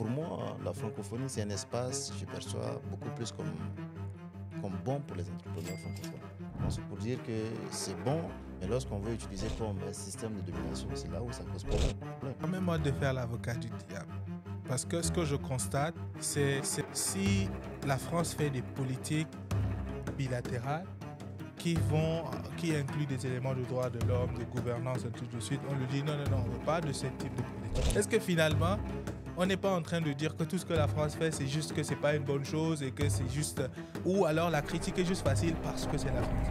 pour moi, la francophonie, c'est un espace, je perçois, beaucoup plus comme bon pour les entrepreneurs francophones. Donc, c'est pour dire que c'est bon, mais lorsqu'on veut utiliser comme un système de domination, c'est là où ça cause problème. Permets-moi de faire l'avocat du diable. Parce que ce que je constate, c'est si la France fait des politiques bilatérales qui incluent des éléments de droits de l'homme, de gouvernance et tout de suite, on lui dit non, on ne veut pas de ce type de politique. Est-ce que finalement, on n'est pas en train de dire que tout ce que la France fait, c'est juste que c'est pas une bonne chose et que c'est juste... Ou alors la critique est juste facile parce que c'est la France.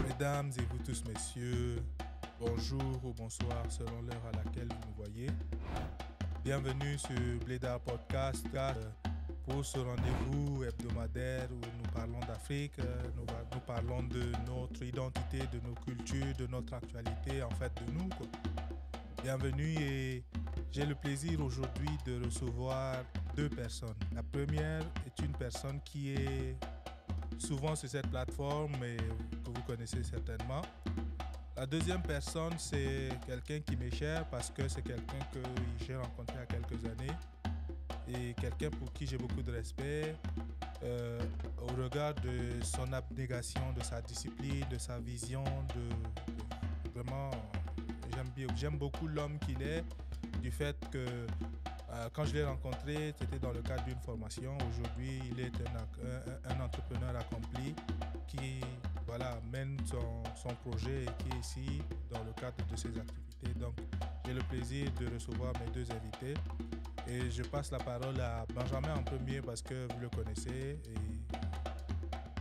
Mesdames et vous tous, messieurs, bonjour ou bonsoir selon l'heure à laquelle vous nous voyez. Bienvenue sur Blédard Podcast pour ce rendez-vous hebdomadaire où nous parlons d'Afrique, nous parlons de notre identité, de nos cultures, de notre actualité, en fait de nous, quoi. Bienvenue et j'ai le plaisir aujourd'hui de recevoir deux personnes. La première est une personne qui est souvent sur cette plateforme et que vous connaissez certainement. La deuxième personne, c'est quelqu'un qui m'est cher parce que c'est quelqu'un que j'ai rencontré il y a quelques années et quelqu'un pour qui j'ai beaucoup de respect au regard de son abnégation, de sa discipline, de sa vision, vraiment, j'aime beaucoup l'homme qu'il est, du fait que quand je l'ai rencontré, c'était dans le cadre d'une formation. Aujourd'hui, il est un entrepreneur accompli qui mène son projet et qui est ici dans le cadre de ses activités. Donc, j'ai le plaisir de recevoir mes deux invités. Et je passe la parole à Benjamin en premier parce que vous le connaissez. Et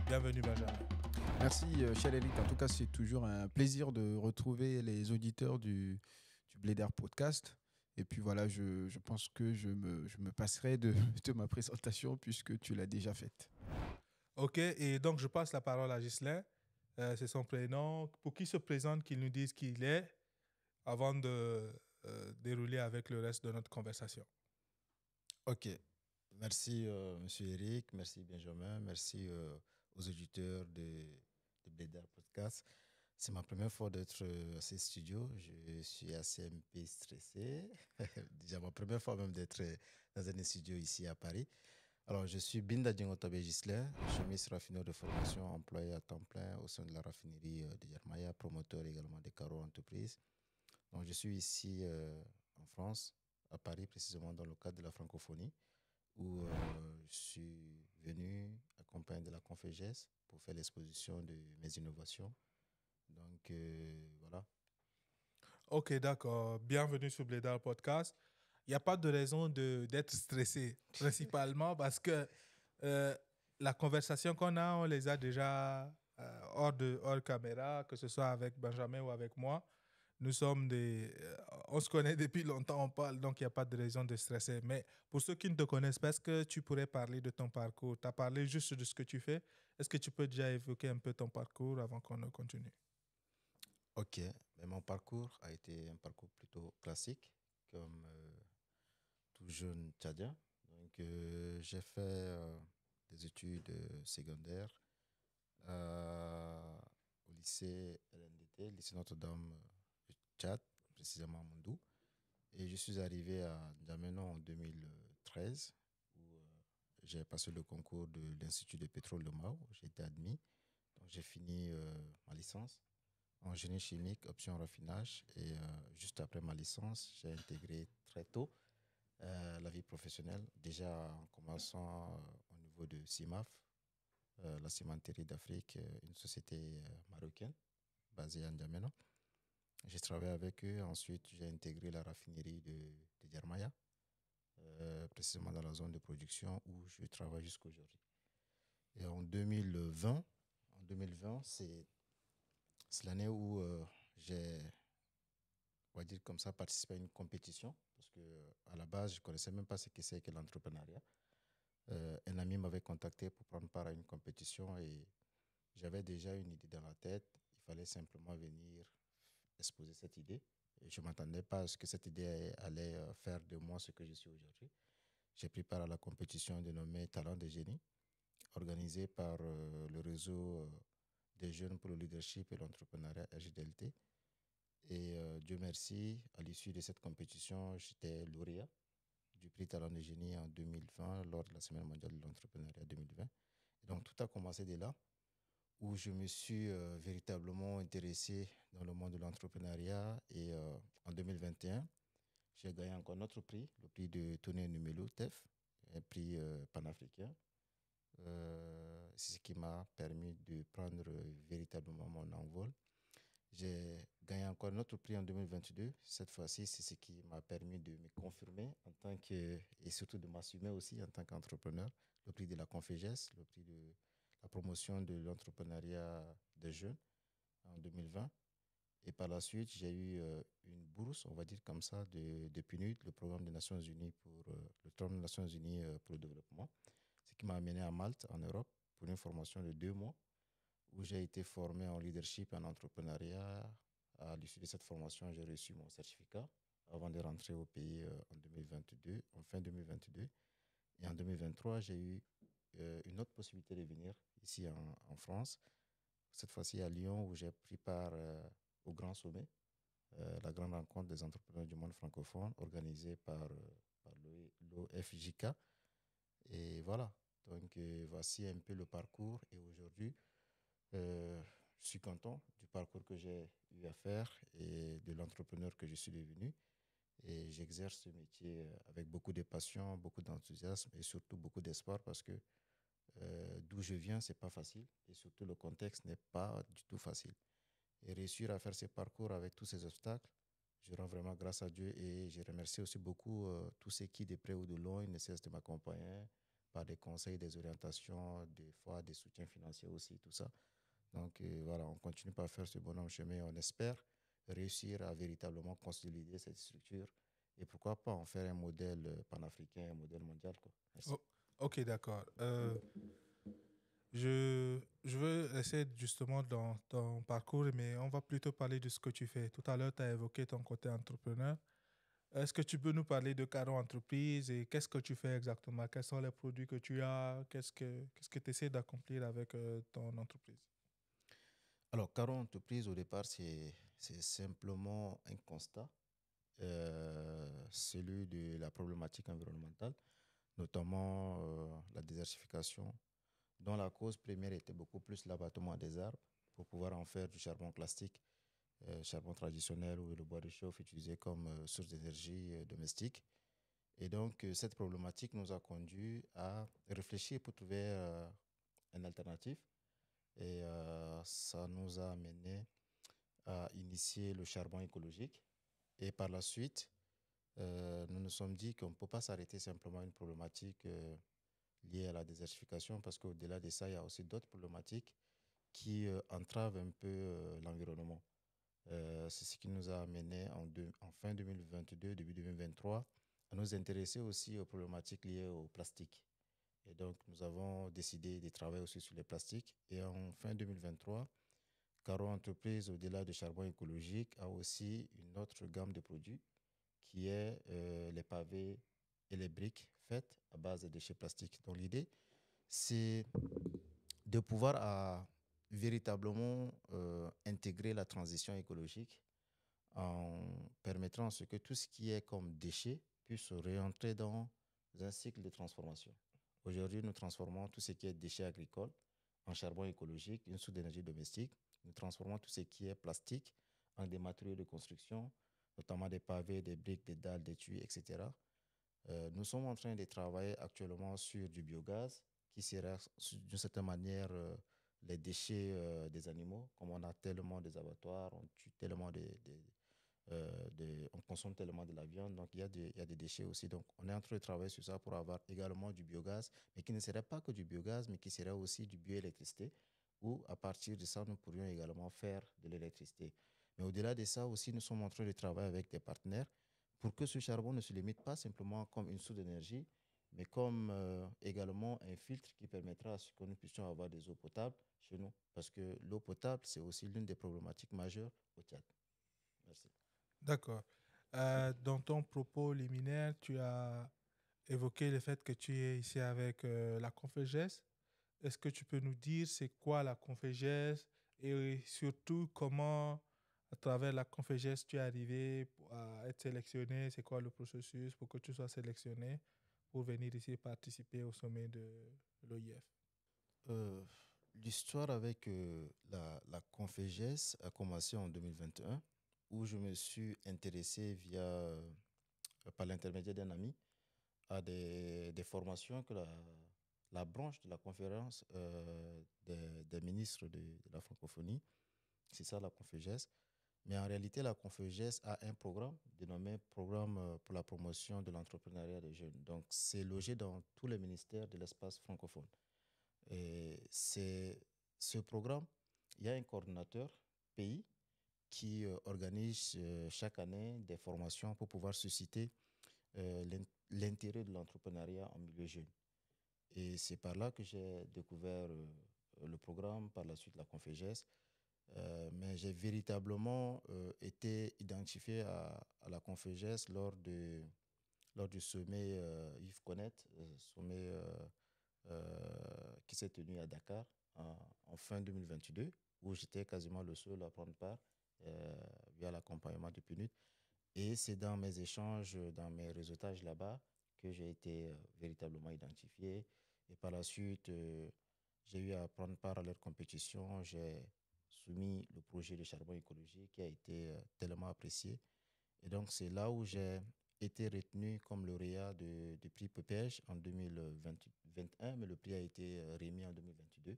bienvenue, Benjamin. Merci, cher Eric. En tout cas, c'est toujours un plaisir de retrouver les auditeurs du Blédard Podcast. Et puis voilà, je pense que je me passerai de ma présentation puisque tu l'as déjà faite. Ok, et donc je passe la parole à Ghislain. C'est son prénom. Pour qu'il se présente, qu'il nous dise qui il est avant de dérouler avec le reste de notre conversation. Ok, merci Monsieur Eric, merci Benjamin, merci aux auditeurs de Blédard Podcast. C'est ma première fois d'être à ces studios. Je suis assez un peu stressé. Déjà ma première fois même d'être dans un studio ici à Paris. Alors, je suis Binda Djengotabe Gislain, chimiste raffineur de formation, employé à temps plein au sein de la raffinerie de Yarmaya, promoteur également des carreaux entreprises. Donc, je suis ici en France, à Paris précisément dans le cadre de la francophonie, où je suis venu accompagné de la Conféges pour faire l'exposition de mes innovations. Donc, voilà. Ok, d'accord. Bienvenue sur Blédard Podcast. Il n'y a pas de raison d'être stressé, principalement parce que la conversation qu'on a, on les a déjà hors caméra, que ce soit avec Benjamin ou avec moi. Nous sommes on se connaît depuis longtemps, on parle, donc il n'y a pas de raison de stresser. Mais pour ceux qui ne te connaissent pas, est-ce que tu pourrais parler de ton parcours? Tu as parlé juste de ce que tu fais. Est-ce que tu peux déjà évoquer un peu ton parcours avant qu'on ne continue? Ok, mais mon parcours a été un parcours plutôt classique, comme tout jeune Tchadien. Donc, j'ai fait des études secondaires au lycée LNDT, lycée Notre-Dame du Tchad, précisément à Mondou. Et je suis arrivé à N'Djamena en 2013, où j'ai passé le concours de l'Institut de pétrole de Mao. J'ai été admis. Donc, j'ai fini ma licence en génie chimique, option raffinage. Et juste après ma licence, j'ai intégré très tôt la vie professionnelle, déjà en commençant au niveau de CIMAF, la cimenterie d'Afrique, une société marocaine basée à N'Djamena. J'ai travaillé avec eux. Ensuite, j'ai intégré la raffinerie de Yarmaya, précisément dans la zone de production où je travaille jusqu'à aujourd'hui. Et en 2020, c'est l'année où j'ai, on va dire comme ça, participé à une compétition. Parce qu'à la base, je ne connaissais même pas ce que c'est que l'entrepreneuriat. Un ami m'avait contacté pour prendre part à une compétition et j'avais déjà une idée dans la tête. Il fallait simplement venir exposer cette idée. Et je ne m'attendais pas à ce que cette idée allait faire de moi ce que je suis aujourd'hui. J'ai pris part à la compétition dénommée Talent de génie, organisée par le réseau des jeunes pour le leadership et l'entrepreneuriat RJDLT. Et Dieu merci, à l'issue de cette compétition, j'étais lauréat du prix Talent de Génie en 2020 lors de la Semaine mondiale de l'entrepreneuriat 2020. Et donc tout a commencé de là, où je me suis véritablement intéressé dans le monde de l'entrepreneuriat. Et en 2021, j'ai gagné encore notre prix, le prix de Tony Numelo, TEF, un prix panafricain. C'est ce qui m'a permis de prendre véritablement mon envol. J'ai gagné encore notre prix en 2022. Cette fois-ci, c'est ce qui m'a permis de me confirmer en tant que, et surtout de m'assumer aussi en tant qu'entrepreneur. Le prix de la Conféges, le prix de la promotion de l'entrepreneuriat des jeunes en 2020. Et par la suite, j'ai eu une bourse, on va dire comme ça, de PNUD, le programme des Nations Unies pour le programme des Nations Unies pour le développement, ce qui m'a amené à Malte, en Europe, pour une formation de 2 mois, où j'ai été formé en leadership et en entrepreneuriat. À l'issue de cette formation, j'ai reçu mon certificat avant de rentrer au pays en 2022, en fin 2022. Et en 2023, j'ai eu une autre possibilité de venir ici en France, cette fois-ci à Lyon, où j'ai pris part au Grand Sommet, la grande rencontre des entrepreneurs du monde francophone, organisée par l'OFJK. Et voilà, donc voici un peu le parcours. Et aujourd'hui, je suis content du parcours que j'ai eu à faire et de l'entrepreneur que je suis devenu. Et j'exerce ce métier avec beaucoup de passion, beaucoup d'enthousiasme et surtout beaucoup d'espoir parce que d'où je viens, c'est pas facile et surtout le contexte n'est pas du tout facile. Et réussir à faire ce parcours avec tous ces obstacles, je rends vraiment grâce à Dieu et je remercie aussi beaucoup tous ceux qui, de près ou de loin, ne cessent de m'accompagner par des conseils, des orientations, des fois des soutiens financiers aussi, tout ça. Donc voilà, on continue par faire ce bonhomme chemin et on espère réussir à véritablement consolider cette structure et pourquoi pas en faire un modèle panafricain, un modèle mondial, quoi. Merci. Oh, ok, d'accord. Je veux essayer justement dans ton parcours, mais on va plutôt parler de ce que tu fais. Tout à l'heure, tu as évoqué ton côté entrepreneur. Est-ce que tu peux nous parler de Caron Entreprise et qu'est-ce que tu fais exactement? Quels sont les produits que tu as? Qu'est-ce que tu essaies d'accomplir avec ton entreprise? Alors, Caron Entreprise, au départ, c'est simplement un constat, celui de la problématique environnementale, notamment la désertification, dont la cause première était beaucoup plus l'abattement des arbres pour pouvoir en faire du charbon plastique, charbon traditionnel ou le bois de chauffe utilisé comme source d'énergie domestique. Et donc, cette problématique nous a conduit à réfléchir pour trouver une alternative. Et ça nous a amené à initier le charbon écologique. Et par la suite, nous nous sommes dit qu'on ne peut pas s'arrêter simplement à une problématique liée à la désertification parce qu'au-delà de ça, il y a aussi d'autres problématiques qui entravent un peu l'environnement. C'est ce qui nous a amené en fin 2022, début 2023, à nous intéresser aussi aux problématiques liées au plastique. Et donc, nous avons décidé de travailler aussi sur les plastiques. Et en fin 2023, Caro Entreprise, au-delà du charbon écologique, a aussi une autre gamme de produits qui est les pavés et les briques faites à base de déchets plastiques. Donc, l'idée, c'est de pouvoir véritablement intégrer la transition écologique en permettant à ce que tout ce qui est comme déchets puisse réentrer dans un cycle de transformation. Aujourd'hui, nous transformons tout ce qui est déchets agricoles en charbon écologique, une source d'énergie domestique. Nous transformons tout ce qui est plastique en des matériaux de construction, notamment des pavés, des briques, des dalles, des tuyaux, etc. Nous sommes en train de travailler actuellement sur du biogaz qui sera d'une certaine manière les déchets des animaux. Comme on a tellement des abattoirs, on tue tellement on consomme tellement de la viande, donc il y a des déchets aussi. Donc on est en train de travailler sur ça pour avoir également du biogaz, mais qui ne serait pas que du biogaz, mais qui serait aussi du bioélectricité, où à partir de ça, nous pourrions également faire de l'électricité. Mais au-delà de ça aussi, nous sommes en train de travailler avec des partenaires pour que ce charbon ne se limite pas simplement comme une source d'énergie, mais comme également un filtre qui permettra à ce que nous puissions avoir des eaux potables chez nous. Parce que l'eau potable, c'est aussi l'une des problématiques majeures au Tchad. Merci. D'accord. Dans ton propos liminaire, tu as évoqué le fait que tu es ici avec la Confégès. Est-ce que tu peux nous dire c'est quoi la Confégès et surtout comment à travers la Confégès, tu es arrivé à être sélectionné. C'est quoi le processus pour que tu sois sélectionné pour venir ici participer au sommet de l'OIF? Euh, L'histoire avec la Confégès a commencé en 2021, où je me suis intéressé par l'intermédiaire d'un ami à des formations que la branche de la conférence des ministres de la francophonie, c'est ça la Confégès. Mais en réalité, la Confégès a un programme dénommé Programme pour la promotion de l'entrepreneuriat des jeunes. Donc, c'est logé dans tous les ministères de l'espace francophone. Et c'est ce programme, il y a un coordonnateur pays qui organise chaque année des formations pour pouvoir susciter l'intérêt de l'entrepreneuriat en milieu jeune. Et c'est par là que j'ai découvert le programme, par la suite la Confégès. Mais j'ai véritablement été identifié à la Confégès lors du sommet Yves Connet, sommet qui s'est tenu à Dakar en fin 2022, où j'étais quasiment le seul à prendre part via l'accompagnement du PNUD. Et c'est dans mes échanges, dans mes réseautages là-bas, que j'ai été véritablement identifié. Et par la suite, j'ai eu à prendre part à leur compétition. J'ai soumis le projet de charbon écologique qui a été tellement apprécié. Et donc, c'est là où j'ai été retenu comme lauréat du prix PPEJ en 2021, mais le prix a été remis en 2022.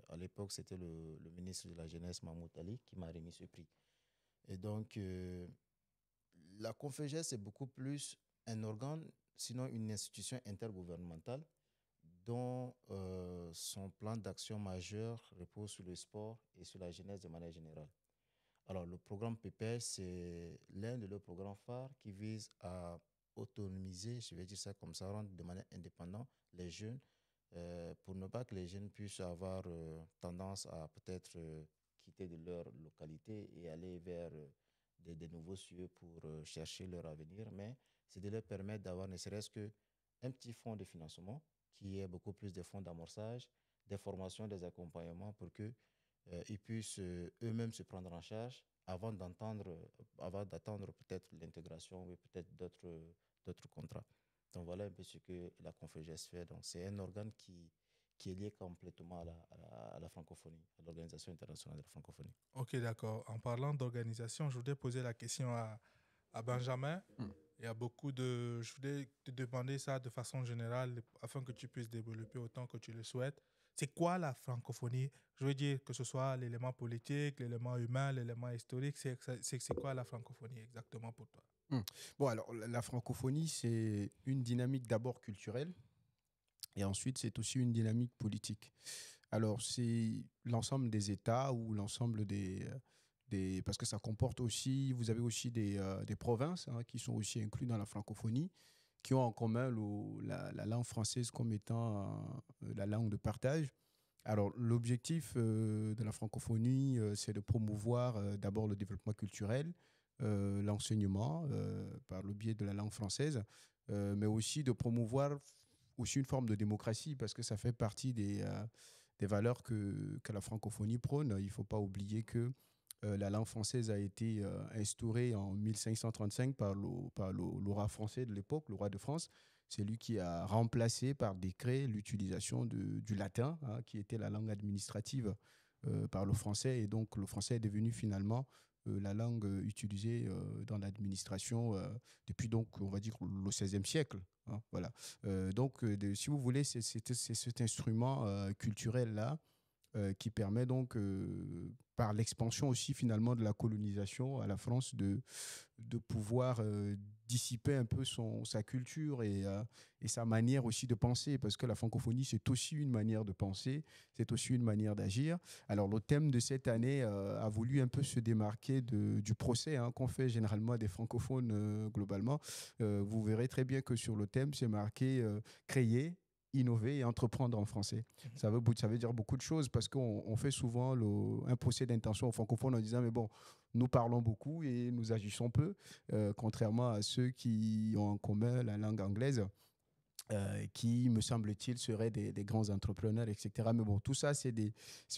À l'époque, c'était le ministre de la Jeunesse, Mahmoud Ali, qui m'a remis ce prix. Et donc, la Confégès est beaucoup plus un organe, sinon une institution intergouvernementale dont son plan d'action majeur repose sur le sport et sur la jeunesse de manière générale. Alors, le programme PPEJ, c'est l'un de leurs programmes phares qui vise à autonomiser, je vais dire ça comme ça, rendre de manière indépendante les jeunes pour ne pas que les jeunes puissent avoir tendance à peut-être quitter de leur localité et aller vers des nouveaux cieux pour chercher leur avenir, mais c'est de leur permettre d'avoir ne serait-ce qu'un petit fonds de financement qui est beaucoup plus des fonds d'amorçage, des formations, des accompagnements pour que ils puissent eux-mêmes se prendre en charge avant d'attendre peut-être l'intégration ou peut-être d'autres contrats. Donc voilà un peu ce que la Confégès fait. Donc c'est un organe qui est lié complètement à la francophonie, à l'Organisation internationale de la francophonie. Ok, d'accord. En parlant d'organisation, je voudrais poser la question à Benjamin. Il y a beaucoup de... Je voudrais te demander ça de façon générale afin que tu puisses développer autant que tu le souhaites. C'est quoi la francophonie? Je veux dire que ce soit l'élément politique, l'élément humain, l'élément historique. C'est quoi la francophonie exactement pour toi? Bon, alors la francophonie, c'est une dynamique d'abord culturelle et ensuite c'est aussi une dynamique politique. Alors c'est l'ensemble des États ou l'ensemble parce que ça comporte aussi, vous avez aussi des provinces qui sont aussi inclus dans la francophonie, qui ont en commun la langue française comme étant la langue de partage. Alors, l'objectif de la francophonie, c'est de promouvoir d'abord le développement culturel, l'enseignement par le biais de la langue française, mais aussi de promouvoir aussi une forme de démocratie, parce que ça fait partie des valeurs que la francophonie prône. Il ne faut pas oublier que la langue française a été instaurée en 1535 par le roi français de l'époque, le roi de France. C'est lui qui a remplacé par décret l'utilisation du latin, qui était la langue administrative par le français. Et donc, le français est devenu finalement la langue utilisée dans l'administration depuis, donc, on va dire, le XVIe siècle. Voilà. Donc, si vous voulez, c'est cet instrument culturel-là qui permet donc, par l'expansion aussi finalement de la colonisation à la France, de pouvoir dissiper un peu sa culture et sa manière aussi de penser, parce que la francophonie, c'est aussi une manière de penser, c'est aussi une manière d'agir. Alors, le thème de cette année a voulu un peu se démarquer du procès qu'ont fait généralement à des francophones globalement. Vous verrez très bien que sur le thème, c'est marqué créer, innover et entreprendre en français. Ça veut dire beaucoup de choses, parce qu'on fait souvent un procès d'intention aux francophones en disant mais bon, nous parlons beaucoup et nous agissons peu, contrairement à ceux qui ont en commun la langue anglaise. qui, me semble-t-il, seraient des grands entrepreneurs, etc. Mais bon, tout ça, si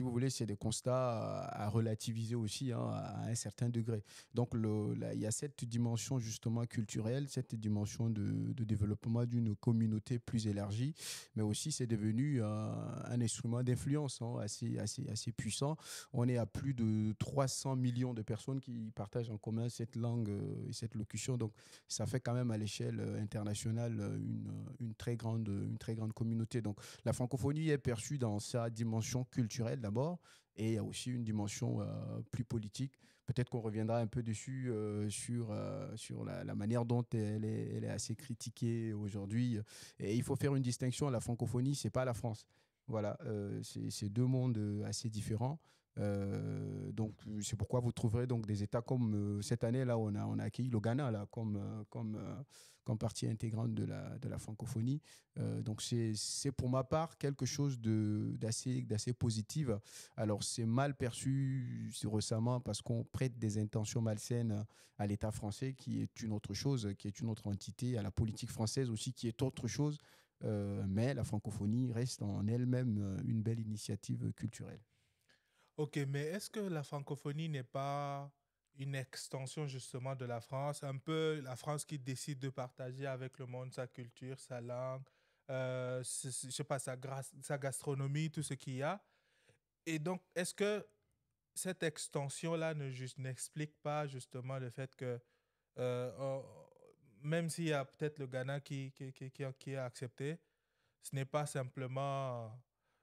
vous voulez, c'est des constats à relativiser aussi, hein, à un certain degré. Donc, il y a cette dimension justement culturelle, cette dimension de développement d'une communauté plus élargie, mais aussi c'est devenu un instrument d'influence, hein, assez puissant. On est à plus de 300 millions de personnes qui partagent en commun cette langue et cette locution. Donc, ça fait quand même à l'échelle internationale une très grande communauté. Donc la francophonie est perçue dans sa dimension culturelle d'abord, et il y a aussi une dimension plus politique. Peut-être qu'on reviendra un peu dessus sur la manière dont elle est assez critiquée aujourd'hui. Et il faut faire une distinction. La francophonie, c'est pas la France. Voilà, c'est deux mondes assez différents. Donc c'est pourquoi vous trouverez donc des États comme cette année là on a accueilli le Ghana là comme partie intégrante de la francophonie. Donc c'est pour ma part quelque chose d'assez positif. Alors c'est mal perçu récemment parce qu'on prête des intentions malsaines à l'État français qui est une autre chose, qui est une autre entité, à la politique française aussi qui est autre chose. Mais la francophonie reste en elle-même une belle initiative culturelle. Ok, mais est-ce que la francophonie n'est pas une extension justement de la France, un peu la France qui décide de partager avec le monde sa culture, sa langue, je sais pas, sa gastronomie, tout ce qu'il y a. Et donc, est-ce que cette extension-là n'explique pas justement le fait que euh, oh, même s'il y a peut-être le Ghana qui a accepté, ce n'est pas simplement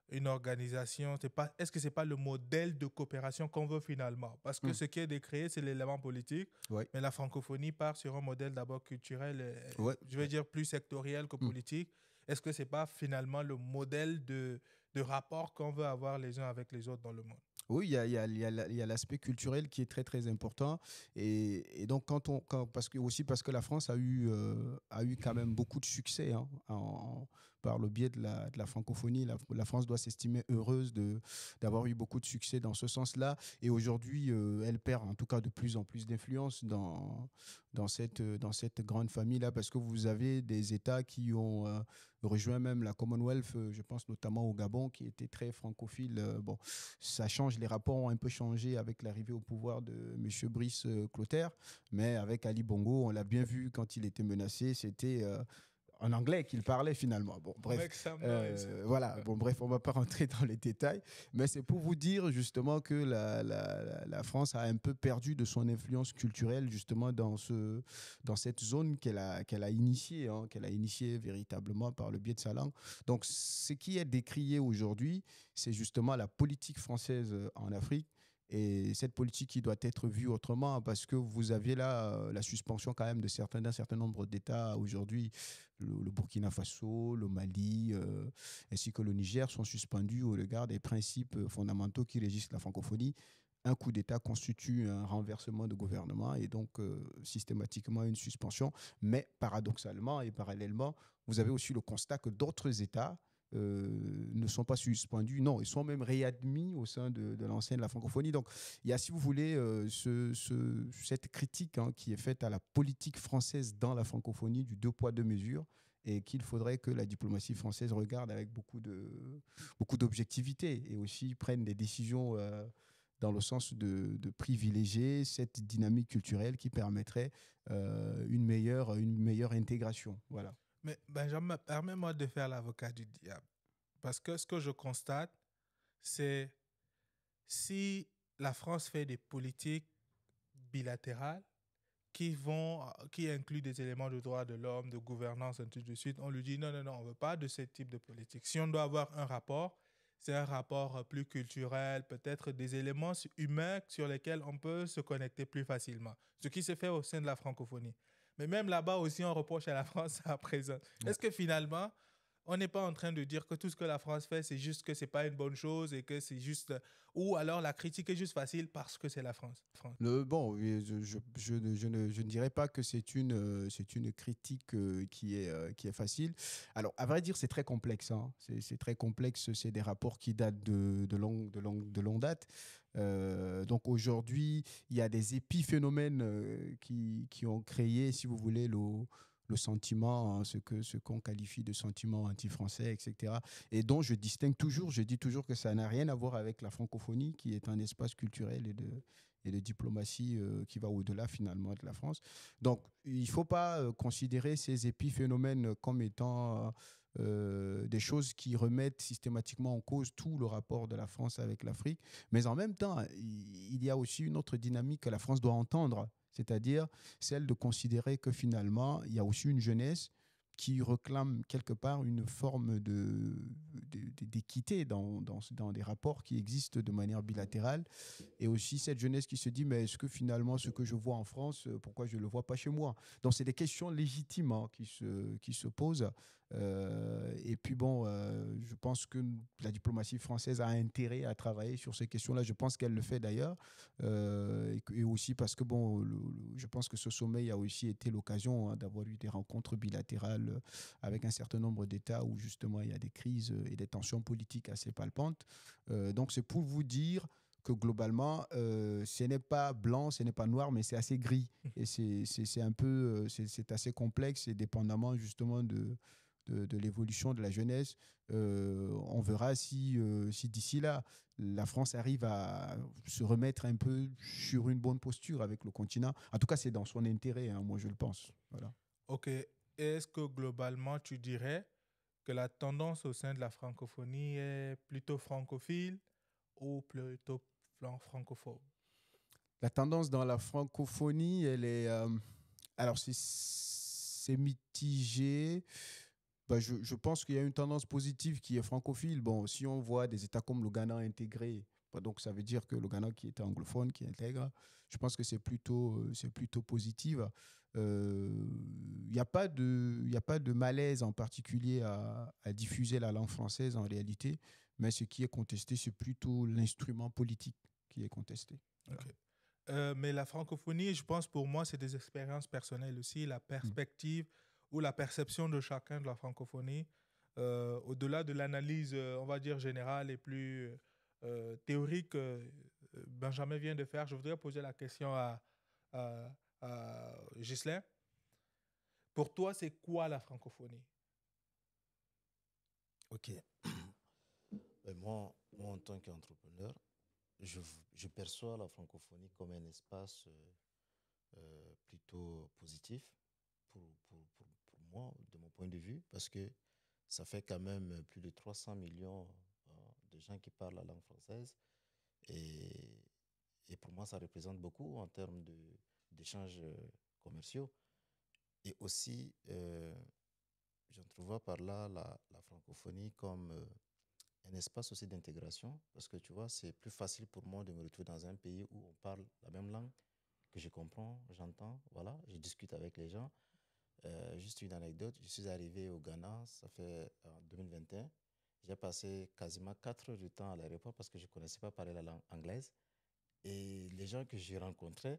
une organisation. Est-ce que ce n'est pas le modèle de coopération qu'on veut finalement? Parce que ce qui est décréé, c'est l'élément politique, Ouais. mais la francophonie part sur un modèle d'abord culturel, Ouais. je vais dire plus sectoriel que politique. Est-ce que ce n'est pas finalement le modèle de rapport qu'on veut avoir les uns avec les autres dans le monde? Oui, il y a l'aspect culturel qui est très très important. Et donc, parce que la France a eu quand même beaucoup de succès, hein, par le biais de la francophonie. La France doit s'estimer heureuse d'avoir eu beaucoup de succès dans ce sens-là. Et aujourd'hui, elle perd en tout cas de plus en plus d'influence dans cette grande famille-là, parce que vous avez des États qui ont rejoint même la Commonwealth, je pense notamment au Gabon, qui était très francophile. Bon, ça change, les rapports ont un peu changé avec l'arrivée au pouvoir de M. Brice Clotaire, mais avec Ali Bongo, on l'a bien vu quand il était menacé, c'était en anglais qu'il parlait finalement. Bon, bref, voilà. Bon, bref, on va pas rentrer dans les détails, mais c'est pour vous dire justement que la France a un peu perdu de son influence culturelle justement dans cette zone qu'elle a initiée, hein, qu'elle a initiée véritablement par le biais de sa langue. Donc, ce qui est décrié aujourd'hui, c'est justement la politique française en Afrique. Et cette politique qui doit être vue autrement, parce que vous aviez là la suspension quand même d'un certain nombre d'États aujourd'hui. Le Burkina Faso, le Mali, ainsi que le Niger sont suspendus au regard des principes fondamentaux qui régissent la francophonie. Un coup d'État constitue un renversement de gouvernement et donc systématiquement une suspension. Mais paradoxalement et parallèlement, vous avez aussi le constat que d'autres États ne sont pas suspendus, non, ils sont même réadmis au sein de l'enceinte de la francophonie. Donc, il y a, si vous voulez, cette critique, hein, qui est faite à la politique française dans la francophonie du deux poids, deux mesures, et qu'il faudrait que la diplomatie française regarde avec beaucoup d'objectivité et aussi prenne des décisions dans le sens de privilégier cette dynamique culturelle qui permettrait une meilleure intégration. Voilà. Mais Benjamin, permets-moi de faire l'avocat du diable. Parce que ce que je constate, c'est si la France fait des politiques bilatérales qui incluent des éléments de droits de l'homme, de gouvernance, ainsi de suite, on lui dit non, non, non, on ne veut pas de ce type de politique. Si on doit avoir un rapport, c'est un rapport plus culturel, peut-être des éléments humains sur lesquels on peut se connecter plus facilement. Ce qui se fait au sein de la francophonie. Mais même là-bas aussi, on reproche à la France à présent. Est-ce que finalement, on n'est pas en train de dire que tout ce que la France fait, c'est juste que ce n'est pas une bonne chose et que c'est juste... Ou alors la critique est juste facile parce que c'est la France. Bon, je ne dirais pas que c'est une critique qui est facile. Alors, à vrai dire, c'est très complexe, hein. C'est très complexe. C'est des rapports qui datent de longue date. Donc aujourd'hui, il y a des épiphénomènes qui ont créé, si vous voulez, le sentiment, ce qu'on qualifie de sentiment anti-français, etc. Et dont je dis toujours que ça n'a rien à voir avec la francophonie, qui est un espace culturel et de diplomatie qui va au-delà finalement de la France. Donc, il ne faut pas considérer ces épiphénomènes comme étant des choses qui remettent systématiquement en cause tout le rapport de la France avec l'Afrique. Mais en même temps, il y a aussi une autre dynamique que la France doit entendre, c'est-à-dire celle de considérer que finalement, il y a aussi une jeunesse qui réclame quelque part une forme d'équité dans des rapports qui existent de manière bilatérale. Et aussi cette jeunesse qui se dit, mais est-ce que finalement ce que je vois en France, pourquoi je ne le vois pas chez moi? Donc c'est des questions légitimes hein, qui se posent. Et puis bon, je pense que la diplomatie française a intérêt à travailler sur ces questions-là. Je pense qu'elle le fait d'ailleurs. Et aussi parce que bon, je pense que ce sommet a aussi été l'occasion hein, d'avoir eu des rencontres bilatérales avec un certain nombre d'États où justement il y a des crises et des tensions politiques assez palpantes. Donc c'est pour vous dire que globalement, ce n'est pas blanc, ce n'est pas noir, mais c'est assez gris. Et c'est un peu, c'est assez complexe et dépendamment justement de l'évolution de la jeunesse, on verra si d'ici là, la France arrive à se remettre un peu sur une bonne posture avec le continent. En tout cas, c'est dans son intérêt, hein, moi je le pense. Voilà. Ok. Est-ce que globalement, tu dirais que la tendance au sein de la francophonie est plutôt francophile ou plutôt francophobe? La tendance dans la francophonie, elle est... alors, c'est mitigé. Ben, je pense qu'il y a une tendance positive qui est francophile. Bon, si on voit des États comme le Ghana intégrés, ben donc ça veut dire que le Ghana qui est anglophone, qui intègre, je pense que c'est plutôt positif. Il n'y a pas de malaise en particulier à diffuser la langue française en réalité, mais ce qui est contesté, c'est plutôt l'instrument politique qui est contesté. Voilà. Ok. Mais la francophonie, je pense pour moi, c'est des expériences personnelles aussi, la perspective ou la perception de chacun de la francophonie, au-delà de l'analyse, on va dire, générale et plus théorique que Benjamin vient de faire. Je voudrais poser la question à Ghislain. Pour toi, c'est quoi la francophonie? Ok. Moi, en tant qu'entrepreneur, je perçois la francophonie comme un espace plutôt positif pour moi, de mon point de vue, parce que ça fait quand même plus de 300 millions de gens qui parlent la langue française. Et, et pour moi, ça représente beaucoup en termes d'échanges commerciaux. Et aussi, j'entrevois par là la francophonie comme un espace aussi d'intégration, parce que tu vois, c'est plus facile pour moi de me retrouver dans un pays où on parle la même langue, que je comprends, j'entends, voilà, je discute avec les gens. Juste une anecdote, je suis arrivé au Ghana, ça fait en 2021. J'ai passé quasiment 4 heures de temps à l'aéroport parce que je ne connaissais pas parler la langue anglaise. Et les gens que j'ai rencontrés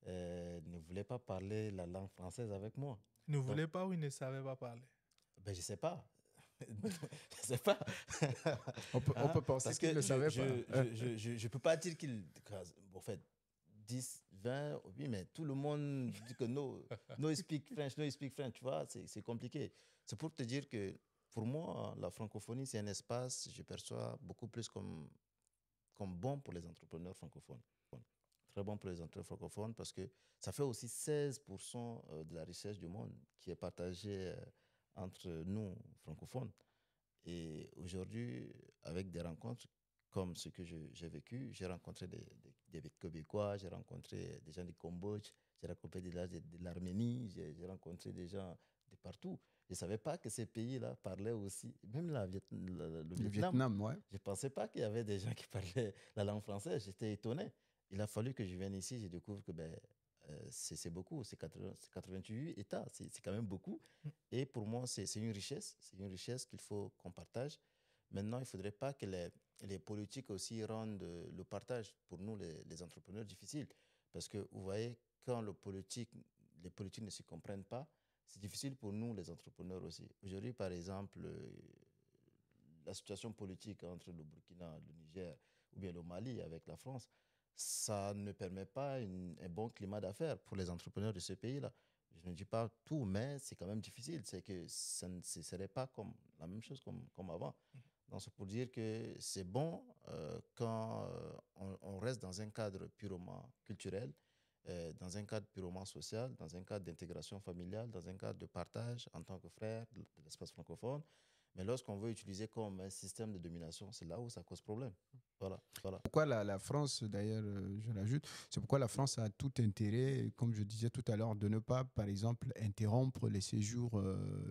ne voulaient pas parler la langue française avec moi. Ils ne Donc, voulaient pas ou ils ne savaient pas parler? ben, je ne sais pas. Je sais pas. On peut penser Parce qu'ils que ne savaient pas. je peux pas dire qu'ils... En fait, 10, 20, oui, mais tout le monde dit que no speak French, no speak French, tu vois, c'est compliqué. C'est pour te dire que pour moi, la francophonie, c'est un espace, je perçois beaucoup plus comme bon pour les entrepreneurs francophones. Très bon pour les entrepreneurs francophones parce que ça fait aussi 16% de la richesse du monde qui est partagée entre nous, francophones. Et aujourd'hui, avec des rencontres comme ce que j'ai vécu, j'ai rencontré des Québécois, j'ai rencontré des gens du Cambodge, j'ai rencontré des gens de l'Arménie, j'ai rencontré des gens de partout. Je ne savais pas que ces pays-là parlaient aussi, même le Le Vietnam. Vietnam, ouais. Je ne pensais pas qu'il y avait des gens qui parlaient la langue française. J'étais étonné. Il a fallu que je vienne ici, je découvre que c'est beaucoup, c'est 88 États, c'est quand même beaucoup. Et pour moi, c'est une richesse. C'est une richesse qu'il faut qu'on partage. Maintenant, il ne faudrait pas que les politiques aussi rendent le partage pour nous, les entrepreneurs, difficile. Parce que vous voyez, quand les politiques ne se comprennent pas, c'est difficile pour nous, les entrepreneurs aussi. Aujourd'hui, par exemple, la situation politique entre le Burkina, le Niger ou bien le Mali avec la France, ça ne permet pas un bon climat d'affaires pour les entrepreneurs de ce pays-là. Je ne dis pas tout, mais c'est quand même difficile. C'est que ça ne serait pas comme la même chose comme avant. Donc, c'est pour dire que c'est bon quand on reste dans un cadre purement culturel, dans un cadre purement social, dans un cadre d'intégration familiale, dans un cadre de partage en tant que frère de l'espace francophone. Mais lorsqu'on veut utiliser comme un système de domination, c'est là où ça cause problème. Voilà, voilà. Pourquoi la France, d'ailleurs, je l'ajoute, c'est pourquoi la France a tout intérêt, comme je disais tout à l'heure, de ne pas, par exemple, interrompre les séjours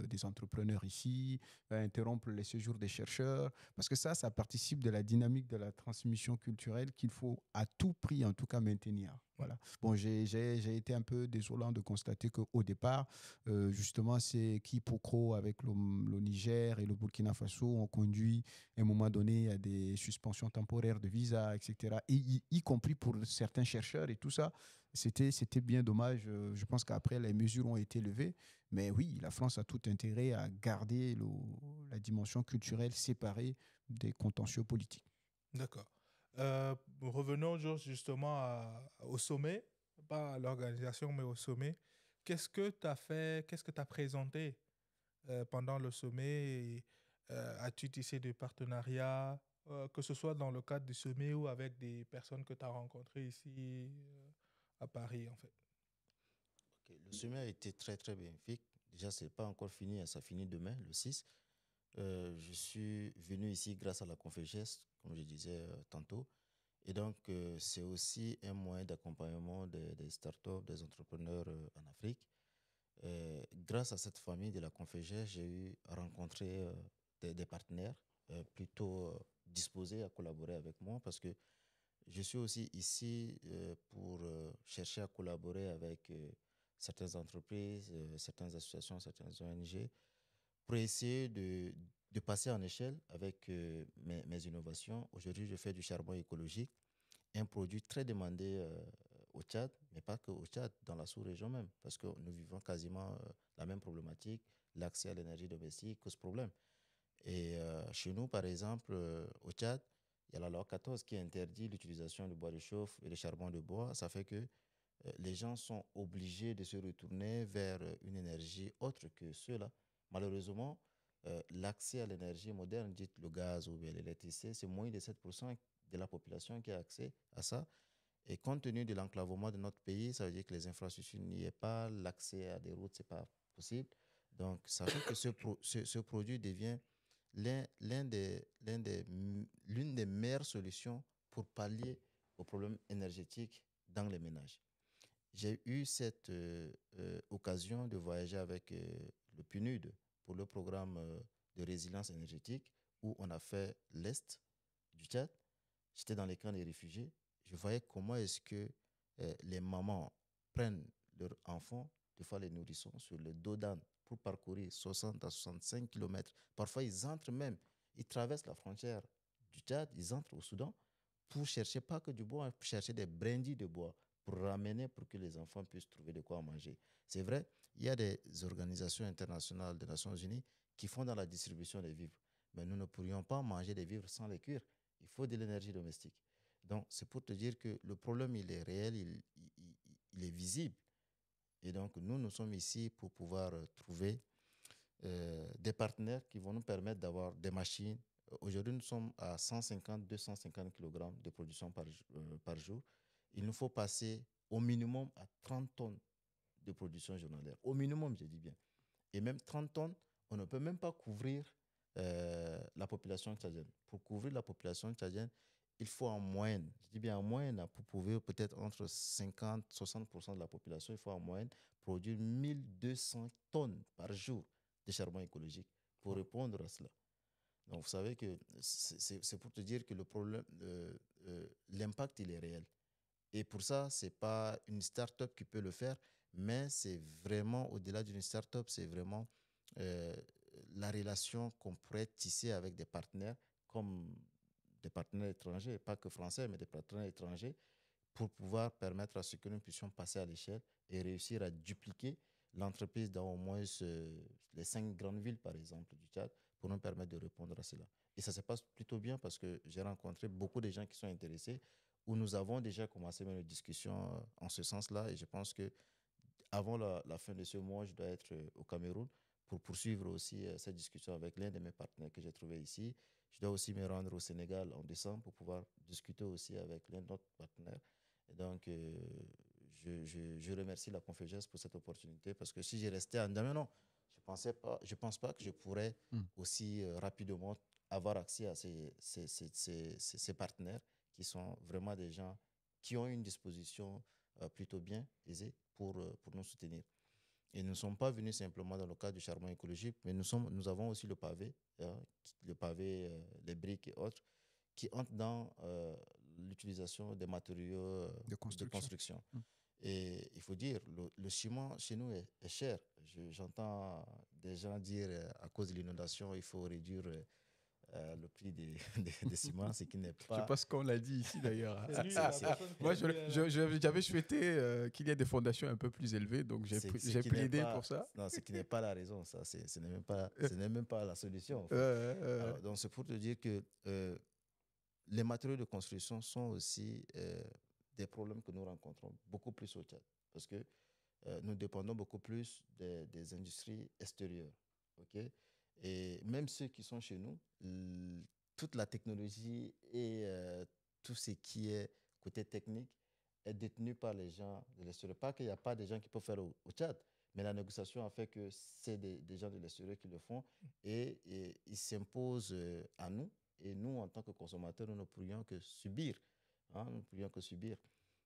des entrepreneurs ici, interrompre les séjours des chercheurs, parce que ça participe de la dynamique de la transmission culturelle qu'il faut à tout prix, en tout cas, maintenir. Voilà. Bon, j'ai été un peu désolant de constater qu'au départ, justement, c'est quiproquo avec le Niger et le Burkina Faso ont conduit à un moment donné à des suspensions temporaires de visa, etc. Et y compris pour certains chercheurs et tout ça. C'était bien dommage. Je pense qu'après, les mesures ont été levées. Mais oui, la France a tout intérêt à garder la dimension culturelle séparée des contentieux politiques. D'accord. Revenons justement au sommet, pas à l'organisation, mais au sommet. Qu'est-ce que tu as fait, qu'est-ce que tu as présenté pendant le sommet et, as-tu tissé des partenariats, que ce soit dans le cadre du sommet ou avec des personnes que tu as rencontrées ici à Paris, en fait? Ok, le sommet a été très, très bénéfique. Déjà, ce n'est pas encore fini, hein, ça finit demain, le 6. Je suis venu ici grâce à la Confégeste, comme je disais tantôt. Et donc, c'est aussi un moyen d'accompagnement des startups, des entrepreneurs en Afrique. Grâce à cette famille de la Confégeste, j'ai eu à rencontrer des partenaires plutôt disposés à collaborer avec moi parce que je suis aussi ici pour chercher à collaborer avec certaines entreprises, certaines associations, certaines ONG pour essayer de passer en échelle avec mes innovations. Aujourd'hui, je fais du charbon écologique, un produit très demandé au Tchad, mais pas que au Tchad, dans la sous-région même, parce que nous vivons quasiment la même problématique. L'accès à l'énergie domestique cause problème. Et chez nous, par exemple, au Tchad, il y a la loi 14 qui interdit l'utilisation du bois de chauffe et du charbon de bois. Ça fait que les gens sont obligés de se retourner vers une énergie autre que ceux-là. Malheureusement, l'accès à l'énergie moderne, dite le gaz ou bien l'électricité, c'est moins de 7% de la population qui a accès à ça. Et compte tenu de l'enclavement de notre pays, ça veut dire que les infrastructures n'y est pas, l'accès à des routes, ce n'est pas possible. Donc, ça fait que ce produit devient l'une des meilleures solutions pour pallier aux problèmes énergétiques dans les ménages. J'ai eu cette occasion de voyager avec le PNUD pour le programme de résilience énergétique où on a fait l'Est du Tchad. J'étais dans les camps des réfugiés. Je voyais comment est-ce que les mamans prennent leurs enfants, des fois les nourrissons, sur le dos d'âne pour parcourir 60 à 65 kilomètres. Parfois, ils entrent même, ils traversent la frontière du Tchad, ils entrent au Soudan pour chercher pas que du bois, pour chercher des brindilles de bois pour ramener pour que les enfants puissent trouver de quoi manger. C'est vrai, il y a des organisations internationales des Nations Unies qui font dans la distribution des vivres. Mais nous ne pourrions pas manger des vivres sans les cuire. Il faut de l'énergie domestique. Donc, c'est pour te dire que le problème, il est réel, il est visible. Et donc, nous sommes ici pour pouvoir trouver des partenaires qui vont nous permettre d'avoir des machines. Aujourd'hui, nous sommes à 150-250 kg de production par jour. Il nous faut passer au minimum à 30 tonnes de production journalière. Au minimum, je dis bien. Et même 30 tonnes, on ne peut même pas couvrir la population tchadienne. Pour couvrir la population tchadienne, il faut en moyenne, je dis bien en moyenne, pour couvrir peut-être entre 50-60% de la population, il faut en moyenne produire 1200 tonnes par jour de charbon écologique pour répondre à cela. Donc, vous savez que c'est pour te dire que le problème, l'impact, il est réel. Et pour ça, ce n'est pas une start-up qui peut le faire, mais c'est vraiment, au-delà d'une start-up, c'est vraiment euh, la relation qu'on pourrait tisser avec des partenaires, comme des partenaires étrangers, pas que français, mais des partenaires étrangers, pour pouvoir permettre à ce que nous puissions passer à l'échelle et réussir à dupliquer l'entreprise dans au moins les 5 grandes villes, par exemple, du Tchad, pour nous permettre de répondre à cela. Et ça se passe plutôt bien parce que j'ai rencontré beaucoup de gens qui sont intéressés, où nous avons déjà commencé une discussion en ce sens-là. Et je pense que avant la fin de ce mois, je dois être au Cameroun pour poursuivre aussi cette discussion avec l'un de mes partenaires que j'ai trouvé ici. Je dois aussi me rendre au Sénégal en décembre pour pouvoir discuter aussi avec l'un de nos partenaires. Et donc, je remercie la Confégesse pour cette opportunité parce que si j'ai resté en Djamena, non, je pense pas que je pourrais aussi rapidement avoir accès à ces partenaires qui sont vraiment des gens qui ont une disposition plutôt bien aisée pour nous soutenir. Et nous ne sommes pas venus simplement dans le cadre du charbon écologique, mais nous avons aussi le pavé, les briques et autres, qui entrent dans l'utilisation des matériaux de construction. Et il faut dire, le ciment chez nous est cher. J'entends des gens dire à cause de l'inondation, il faut réduire le prix des ciments, ce qui n'est pas... Je pense qu'on l'a dit ici d'ailleurs. Moi, j'avais souhaité qu'il y ait des fondations un peu plus élevées, donc j'ai plaidé pour ça. Non, ce qui n'est pas la raison, ça. Ce n'est même pas la solution. En fait. Alors, donc, c'est pour te dire que les matériaux de construction sont aussi des problèmes que nous rencontrons beaucoup plus au Tchad. Parce que nous dépendons beaucoup plus des industries extérieures. Okay? Et même ceux qui sont chez nous, toute la technologie et tout ce qui est côté technique est détenu par les gens de l'extérieur. Pas qu'il n'y a pas des gens qui peuvent faire au Tchad, mais la négociation a fait que c'est des gens de l'extérieur qui le font et ils s'imposent à nous. Et nous, en tant que consommateurs, nous ne pourrions que subir. Nous ne pourrions que subir.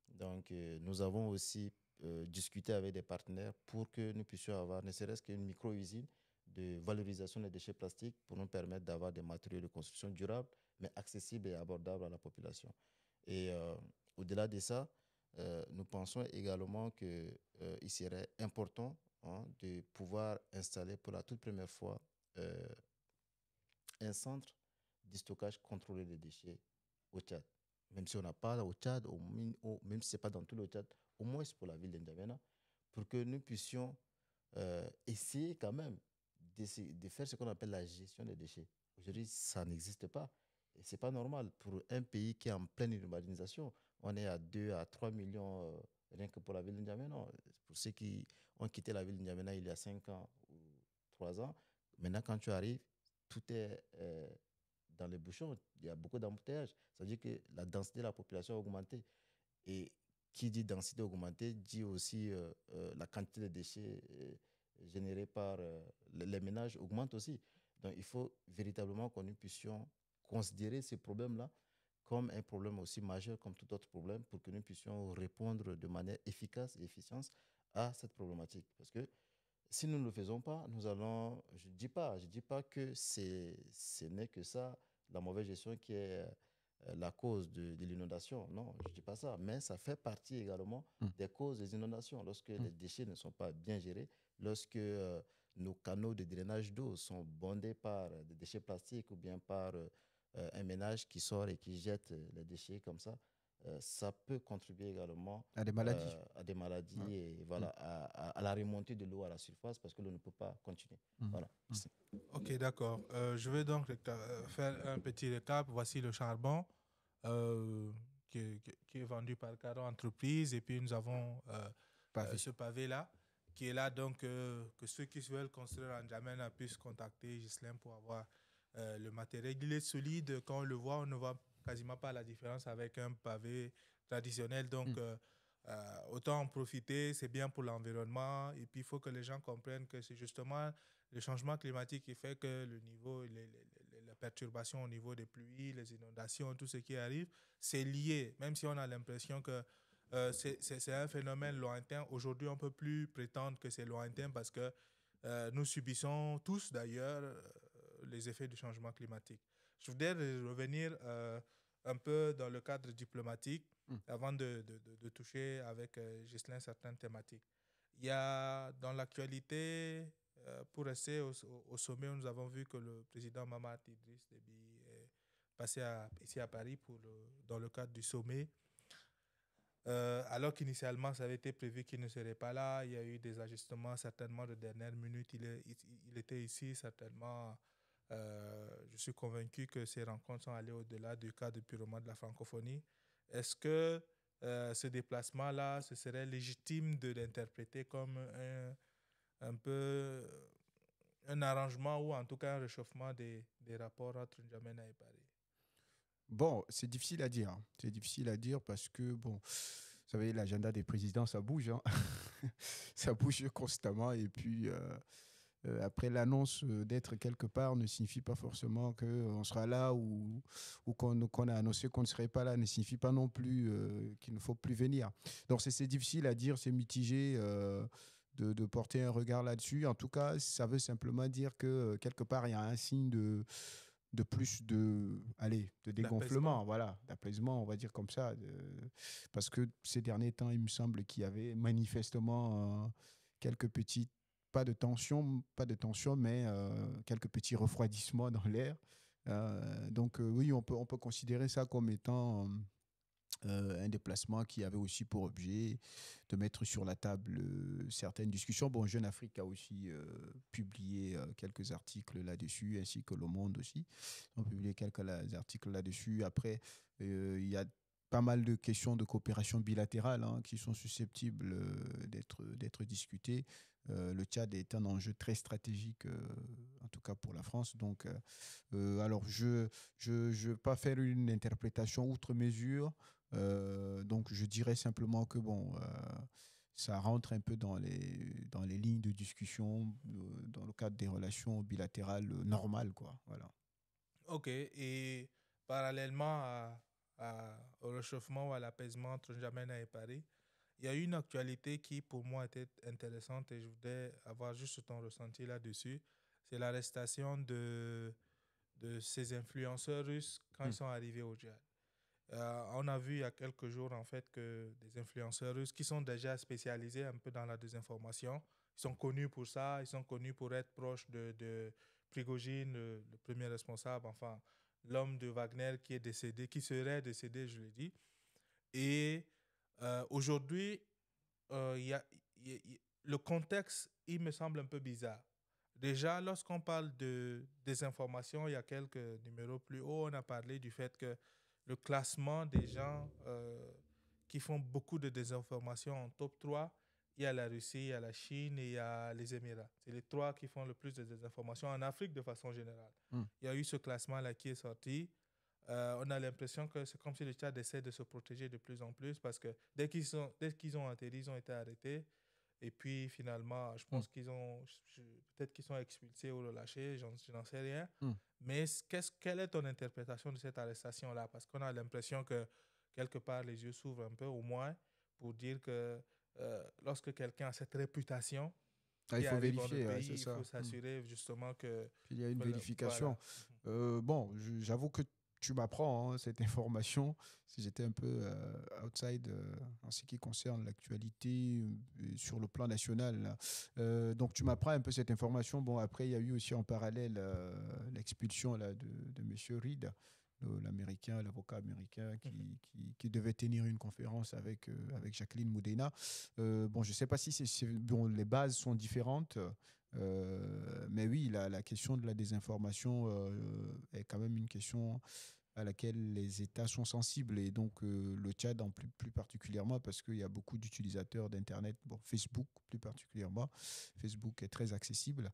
Donc, nous avons aussi discuté avec des partenaires pour que nous puissions avoir ne serait-ce qu'une micro-usine de valorisation des déchets plastiques pour nous permettre d'avoir des matériaux de construction durables, mais accessibles et abordables à la population. Et au-delà de ça, nous pensons également qu'il serait important de pouvoir installer pour la toute première fois un centre de stockage contrôlé des déchets au Tchad. Même si on n'a pas au Tchad, même si ce n'est pas dans tout le Tchad, au moins c'est pour la ville d'Injamena, pour que nous puissions essayer quand même de faire ce qu'on appelle la gestion des déchets. Aujourd'hui, ça n'existe pas. Et ce n'est pas normal. Pour un pays qui est en pleine urbanisation, on est à 2 à 3 millions rien que pour la ville d'Injamena. Pour ceux qui ont quitté la ville d'Injamena il y a 5 ans ou 3 ans, maintenant quand tu arrives, tout est dans les bouchons. Il y a beaucoup d'embouteillages. Ça veut dire que la densité de la population a augmenté. Et qui dit densité augmentée dit aussi la quantité de déchets générés par les ménages augmente aussi. Donc, il faut véritablement que nous puissions considérer ces problèmes-là comme un problème aussi majeur comme tout autre problème pour que nous puissions répondre de manière efficace et efficiente à cette problématique. Parce que si nous ne le faisons pas, nous allons... Je ne dis pas que ce n'est que ça, la mauvaise gestion qui est la cause de l'inondation. Non, je ne dis pas ça. Mais ça fait partie également des causes des inondations. Lorsque les déchets ne sont pas bien gérés, lorsque nos canaux de drainage d'eau sont bondés par des déchets plastiques ou bien par un ménage qui sort et qui jette les déchets comme ça peut contribuer également à des maladies, et voilà, à la remontée de l'eau à la surface parce que l'eau ne peut pas continuer. Voilà. Ok, d'accord. Je vais donc faire un petit récap. Voici le charbon qui est vendu par Caro Entreprise et puis nous avons ce pavé-là qui est là donc que ceux qui veulent construire en N'Djamena puissent contacter Ghislain pour avoir le matériel. Il est solide. Quand on le voit, on ne voit quasiment pas la différence avec un pavé traditionnel. Donc, autant en profiter, c'est bien pour l'environnement. Et puis, il faut que les gens comprennent que c'est justement le changement climatique qui fait que le niveau, la perturbation au niveau des pluies, les inondations, tout ce qui arrive, c'est lié. Même si on a l'impression que c'est un phénomène lointain, aujourd'hui, on ne peut plus prétendre que c'est lointain parce que nous subissons tous, d'ailleurs, les effets du changement climatique. Je voudrais revenir un peu dans le cadre diplomatique avant de toucher avec Ghislain certaines thématiques. Il y a dans l'actualité, pour rester au sommet, nous avons vu que le président Mahamat Idriss Déby est passé ici à Paris dans le cadre du sommet. Alors qu'initialement, ça avait été prévu qu'il ne serait pas là. Il y a eu des ajustements certainement de dernière minute. Il était ici certainement. Je suis convaincu que ces rencontres sont allées au-delà du cadre purement de la francophonie. Est-ce que ce déplacement-là, ce serait légitime de l'interpréter comme un peu un arrangement ou en tout cas un réchauffement des rapports entre N'Djamena et Paris? Bon, c'est difficile à dire. C'est difficile à dire parce que, bon, vous savez, l'agenda des présidents, ça bouge. Hein. Ça bouge constamment. Et puis, après, l'annonce d'être quelque part ne signifie pas forcément qu'on sera là ou qu'on a annoncé qu'on ne serait pas là, ne signifie pas non plus qu'il ne faut plus venir. Donc, c'est difficile à dire, c'est mitigé. De porter un regard là-dessus. En tout cas, ça veut simplement dire que quelque part, il y a un signe de plus de dégonflement, voilà, d'apaisement, on va dire comme ça. Parce que ces derniers temps, il me semble qu'il y avait manifestement quelques petits, pas de tension, mais quelques petits refroidissements dans l'air. Donc oui, on peut considérer ça comme étant un déplacement qui avait aussi pour objet de mettre sur la table certaines discussions. Bon, Jeune Afrique a aussi publié quelques articles là-dessus, ainsi que Le Monde aussi. Ils ont publié quelques articles là-dessus. Après, il y a pas mal de questions de coopération bilatérale qui sont susceptibles d'être discutées. Le Tchad est un enjeu très stratégique, en tout cas pour la France. Donc, alors, je ne veux pas faire une interprétation outre mesure. Donc, je dirais simplement que bon, ça rentre un peu dans les lignes de discussion dans le cadre des relations bilatérales normales, quoi. Voilà. Ok, et parallèlement au réchauffement ou à l'apaisement entre N'Djamena et Paris, il y a une actualité qui pour moi était intéressante et je voudrais avoir juste ton ressenti là-dessus. C'est l'arrestation de ces influenceurs russes quand ils sont arrivés au Tchad. On a vu il y a quelques jours en fait que des influenceurs russes qui sont déjà spécialisés un peu dans la désinformation, ils sont connus pour ça, ils sont connus pour être proches de Prigojine, le premier responsable, enfin l'homme de Wagner qui est décédé, qui serait décédé, je l'ai dit. Et aujourd'hui, le contexte, il me semble un peu bizarre. Déjà, lorsqu'on parle de désinformation, il y a quelques numéros plus haut, on a parlé du fait que le classement des gens qui font beaucoup de désinformation en top 3, il y a la Russie, il y a la Chine et il y a les Émirats. C'est les trois qui font le plus de désinformation en Afrique de façon générale. Il y a eu ce classement-là qui est sorti. On a l'impression que c'est comme si le Tchad essaie de se protéger de plus en plus parce que dès qu'ils ont atterri, ils ont été arrêtés. Et puis finalement, je pense peut-être qu'ils sont expulsés ou relâchés, je n'en sais rien. Mais quelle est ton interprétation de cette arrestation-là? Parce qu'on a l'impression que quelque part, les yeux s'ouvrent un peu, au moins, pour dire que lorsque quelqu'un a cette réputation, il faut vérifier, pays, c'est ça. Il faut s'assurer justement qu'il y a une vérification. Voilà. Bon, j'avoue que tu m'apprends cette information. Si j'étais un peu outside en ce qui concerne l'actualité sur le plan national. Là. Donc, tu m'apprends un peu cette information. Bon, après, il y a eu aussi en parallèle l'expulsion là, de M. Reed, l'Américain, l'avocat américain qui devait tenir une conférence avec Jacqueline Moudena. Bon, je ne sais pas si bon, les bases sont différentes. Mais oui, la question de la désinformation est quand même une question à laquelle les États sont sensibles et donc le Tchad en plus particulièrement parce qu'il y a beaucoup d'utilisateurs d'Internet, bon, Facebook plus particulièrement. Facebook est très accessible.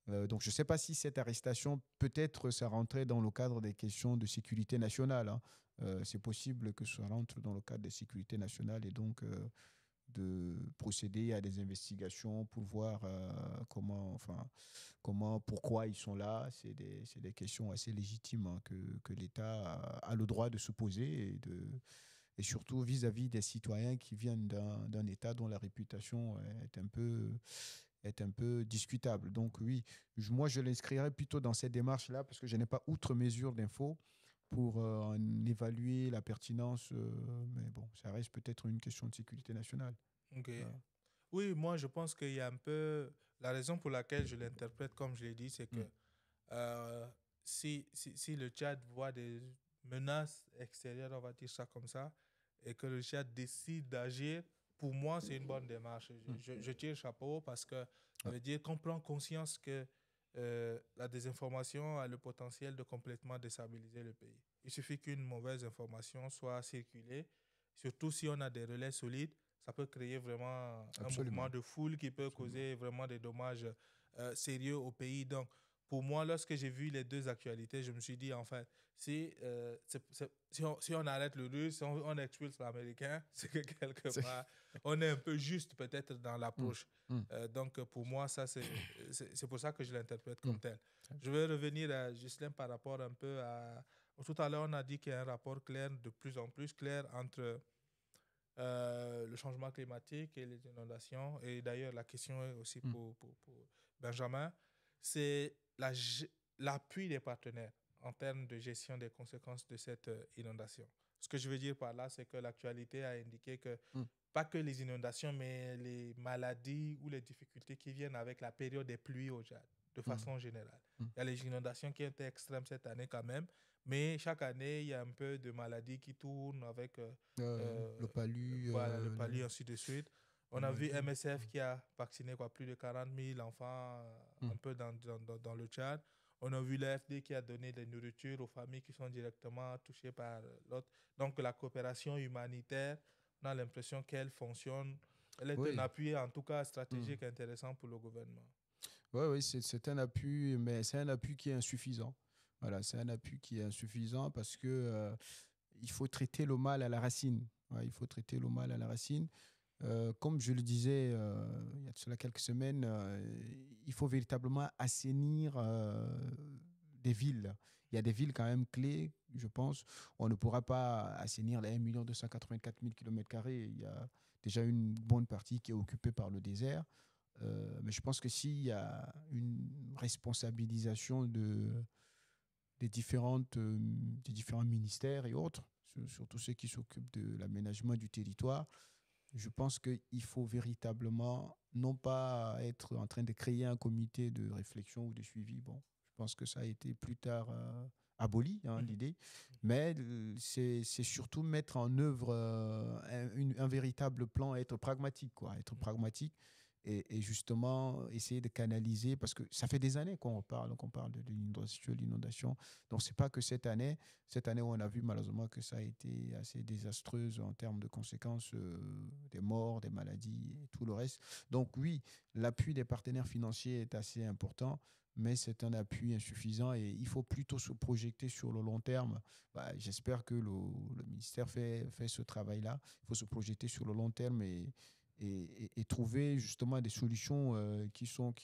Donc je ne sais pas si cette arrestation, peut-être ça rentrait dans le cadre des questions de sécurité nationale. Hein. C'est possible que ça rentre dans le cadre des sécurités nationales et donc de procéder à des investigations pour voir pourquoi ils sont là. C'est des questions assez légitimes que l'État a le droit de se poser et surtout vis-à-vis des citoyens qui viennent d'un État dont la réputation est un peu discutable. Donc oui, moi je l'inscrirais plutôt dans cette démarche-là parce que je n'ai pas outre mesure d'infos pour en évaluer la pertinence. Mais bon, ça reste peut-être une question de sécurité nationale. Ok. Oui, moi je pense qu'il y a un peu... La raison pour laquelle je l'interprète comme je l'ai dit, c'est que si le Tchad voit des menaces extérieures, on va dire ça comme ça, et que le Tchad décide d'agir, pour moi, c'est une bonne démarche. Je tire le chapeau parce que ça veut dire qu'on prend conscience que la désinformation a le potentiel de complètement déstabiliser le pays. Il suffit qu'une mauvaise information soit circulée Surtout si on a des relais solides, ça peut créer vraiment un mouvement de foule qui peut causer vraiment des dommages sérieux au pays. Donc, pour moi, lorsque j'ai vu les deux actualités, je me suis dit, en fait, si on arrête le russe, si on expulse l'américain, c'est que quelque part, on est un peu juste peut-être dans l'approche. Donc, pour moi, ça, c'est pour ça que je l'interprète comme tel. Je vais revenir à Ghislain par rapport un peu à... Tout à l'heure, on a dit qu'il y a un rapport clair, de plus en plus clair, entre le changement climatique et les inondations. Et d'ailleurs, la question est aussi pour Benjamin, c'est l'appui des partenaires en termes de gestion des conséquences de cette inondation. Ce que je veux dire par là, c'est que l'actualité a indiqué que pas que les inondations, mais les maladies ou les difficultés qui viennent avec la période des pluies au Tchad, de façon générale. Il y a les inondations qui ont été extrêmes cette année quand même, mais chaque année, il y a un peu de maladies qui tournent avec le palu, voilà, le palu, ainsi de suite. On a vu MSF qui a vacciné plus de 40 000 enfants un peu dans le Tchad. On a vu l'AFD qui a donné des nourritures aux familles qui sont directement touchées par l'autre. Donc, la coopération humanitaire, on a l'impression qu'elle fonctionne. Elle est un appui, en tout cas, stratégique intéressant pour le gouvernement. Oui, c'est un appui, mais c'est un appui qui est insuffisant. Voilà, c'est un appui qui est insuffisant parce que il faut traiter le mal à la racine. Ouais, il faut traiter le mal à la racine. Comme je le disais il y a de cela quelques semaines, il faut véritablement assainir des villes. Il y a des villes quand même clés, je pense. On ne pourra pas assainir les 1 284 000 km². Il y a déjà une bonne partie qui est occupée par le désert. Mais je pense que s'il y a une responsabilisation des différents ministères et autres, surtout ceux qui s'occupent de l'aménagement du territoire, je pense qu'il faut véritablement non pas être en train de créer un comité de réflexion ou de suivi. Bon, je pense que ça a été plus tard aboli, l'idée. Mais c'est surtout mettre en œuvre un véritable plan, être pragmatique, quoi, être pragmatique. Et justement, essayer de canaliser, parce que ça fait des années qu'on parle de l'inondation. Donc, ce n'est pas que cette année où on a vu malheureusement que ça a été assez désastreuse en termes de conséquences, des morts, des maladies et tout le reste. Donc, oui, l'appui des partenaires financiers est assez important, mais c'est un appui insuffisant et il faut plutôt se projeter sur le long terme. J'espère que le ministère fait ce travail-là. Il faut se projeter sur le long terme et trouver justement des solutions qui sont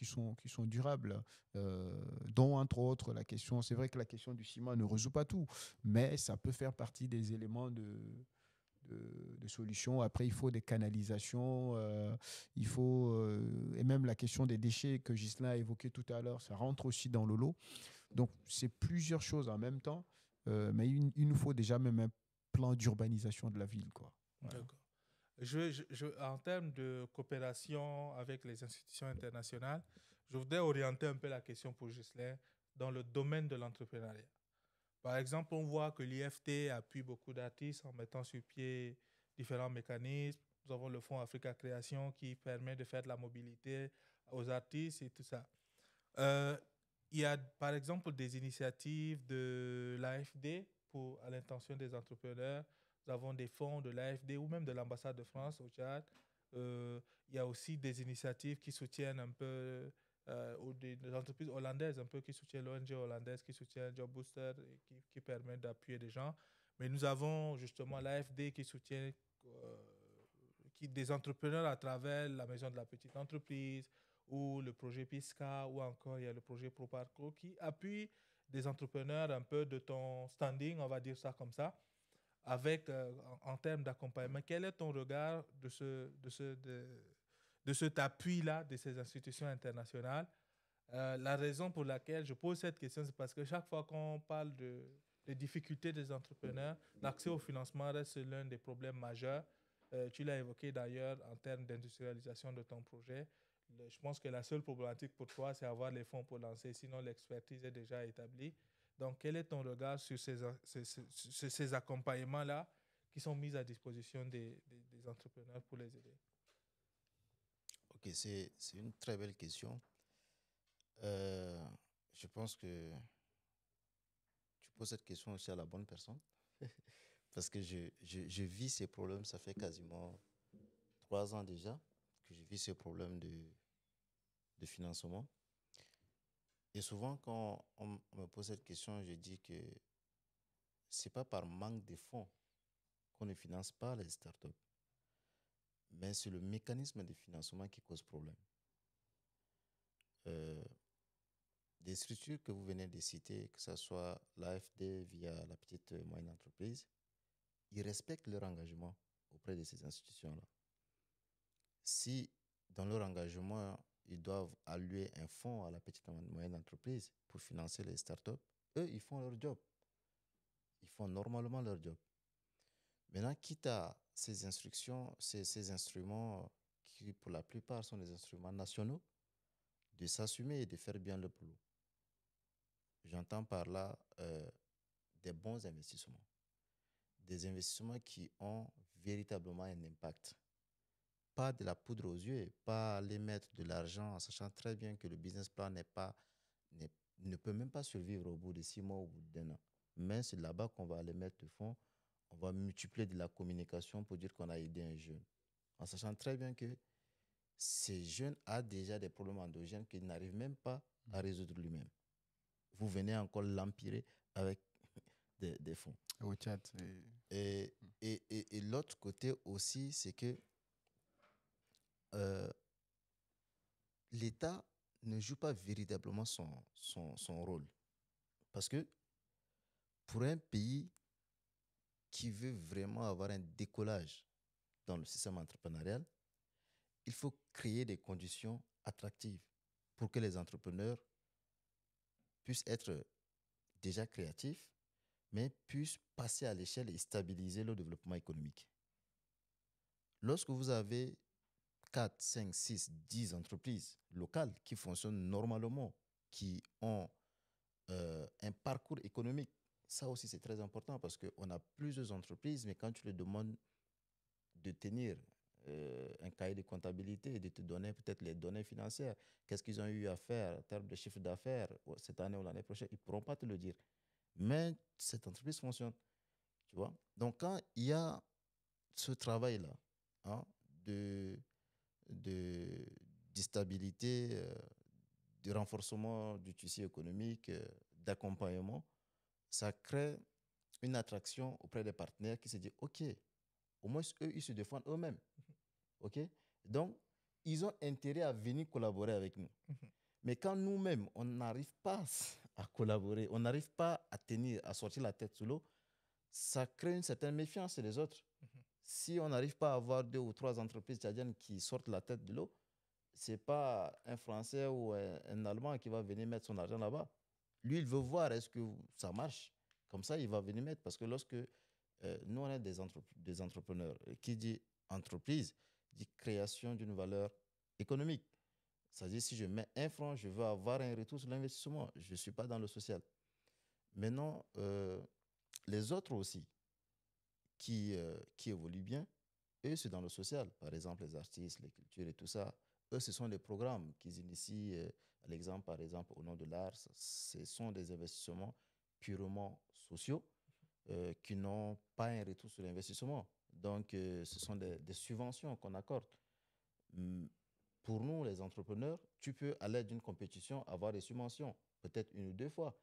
durables, dont entre autres la question, c'est vrai que la question du ciment ne résout pas tout, mais ça peut faire partie des éléments de solutions. Après, il faut des canalisations, il faut, et même la question des déchets que Ghislain a évoqué tout à l'heure, ça rentre aussi dans le lot. Donc, c'est plusieurs choses en même temps, mais il nous faut déjà même un plan d'urbanisation de la ville, quoi. Voilà. D'accord. En termes de coopération avec les institutions internationales, je voudrais orienter un peu la question pour Ghislain dans le domaine de l'entrepreneuriat. Par exemple, on voit que l'IFT appuie beaucoup d'artistes en mettant sur pied différents mécanismes. Nous avons le Fonds Africa Création qui permet de faire de la mobilité aux artistes et tout ça. Il y a par exemple des initiatives de l'AFD à l'intention des entrepreneurs. Nous avons des fonds de l'AFD ou même de l'ambassade de France au Tchad. Il y a aussi des initiatives qui soutiennent un peu, ou des entreprises hollandaises un peu qui soutiennent l'ONG hollandaise, qui soutient Job Booster et qui permet d'appuyer des gens. Mais nous avons justement l'AFD qui soutient des entrepreneurs à travers la maison de la petite entreprise ou le projet PISCA ou encore il y a le projet ProParco qui appuie des entrepreneurs un peu de ton standing, on va dire ça comme ça, avec en termes d'accompagnement. Quel est ton regard de cet appui-là de ces institutions internationales? La raison pour laquelle je pose cette question, c'est parce que chaque fois qu'on parle des difficultés des entrepreneurs, l'accès au financement reste l'un des problèmes majeurs. Tu l'as évoqué d'ailleurs en termes d'industrialisation de ton projet. Je pense que la seule problématique pour toi, c'est avoir les fonds pour lancer, sinon l'expertise est déjà établie. Donc, quel est ton regard sur ces accompagnements-là qui sont mis à disposition des entrepreneurs pour les aider? Ok, c'est une très belle question. Je pense que tu poses cette question aussi à la bonne personne parce que je vis ces problèmes, ça fait quasiment 3 ans déjà que je vis ce problème de financement. Et souvent, quand on me pose cette question, je dis que c'est pas par manque de fonds qu'on ne finance pas les startups, mais c'est le mécanisme de financement qui cause problème. Euh, des structures que vous venez de citer, que ce soit l'AFD via la petite et moyenne entreprise, ils respectent leur engagement auprès de ces institutions-là. Si dans leur engagement, ils doivent allouer un fonds à la petite et moyenne entreprise pour financer les startups, eux, ils font leur job. Ils font normalement leur job. Maintenant, quitte à ces instructions, ces instruments qui, pour la plupart, sont des instruments nationaux, de s'assumer et de faire bien le boulot. J'entends par là des bons investissements. Des investissements qui ont véritablement un impact. Pas de la poudre aux yeux, pas aller mettre de l'argent en sachant très bien que le business plan ne peut même pas survivre au bout de 6 mois, au bout d'un an. Mais c'est là-bas qu'on va aller mettre de fonds. On va multiplier de la communication pour dire qu'on a aidé un jeune. En sachant très bien que ces jeunes ont déjà des problèmes endogènes qu'il n'arrive même pas à résoudre lui-même. Vous venez encore l'empirer avec des fonds. Au chat. Et l'autre côté aussi, c'est que l'État ne joue pas véritablement son rôle. Parce que pour un pays qui veut vraiment avoir un décollage dans le système entrepreneurial, il faut créer des conditions attractives pour que les entrepreneurs puissent être déjà créatifs, mais puissent passer à l'échelle et stabiliser le développement économique. Lorsque vous avez 4, 5, 6, 10 entreprises locales qui fonctionnent normalement, qui ont un parcours économique, ça aussi c'est très important parce qu'on a plusieurs entreprises, mais quand tu leur demandes de tenir un cahier de comptabilité et de te donner peut-être les données financières, qu'est-ce qu'ils ont eu à faire en termes de chiffre d'affaires cette année ou l'année prochaine, ils ne pourront pas te le dire. Mais cette entreprise fonctionne, tu vois. Donc quand il y a ce travail-là, hein, de stabilité, de renforcement du tissu économique, d'accompagnement, ça crée une attraction auprès des partenaires qui se disent, OK, au moins eux, ils se défendent eux-mêmes. OK? Donc, ils ont intérêt à venir collaborer avec nous. Mais quand nous-mêmes, on n'arrive pas à collaborer, on n'arrive pas à tenir, à sortir la tête sous l'eau, ça crée une certaine méfiance chez les autres. Si on n'arrive pas à avoir 2 ou 3 entreprises tchadiennes qui sortent la tête de l'eau, ce n'est pas un Français ou un Allemand qui va venir mettre son argent là-bas. Lui, il veut voir est-ce que ça marche. Comme ça, il va venir mettre. Parce que lorsque nous, on est des entrepreneurs, qui dit entreprise, dit création d'une valeur économique. C'est-à-dire, si je mets 1 franc, je veux avoir un retour sur l'investissement. Je ne suis pas dans le social. Maintenant, les autres aussi, qui évoluent bien, eux, c'est dans le social. Par exemple, les artistes, les cultures et tout ça. Eux, ce sont des programmes qu'ils initient. L'exemple, par exemple, au nom de l'art, ce sont des investissements purement sociaux qui n'ont pas un retour sur l'investissement. Donc, ce sont des subventions qu'on accorde. Pour nous, les entrepreneurs, tu peux, à l'aide d'une compétition, avoir des subventions, peut-être 1 ou 2 fois.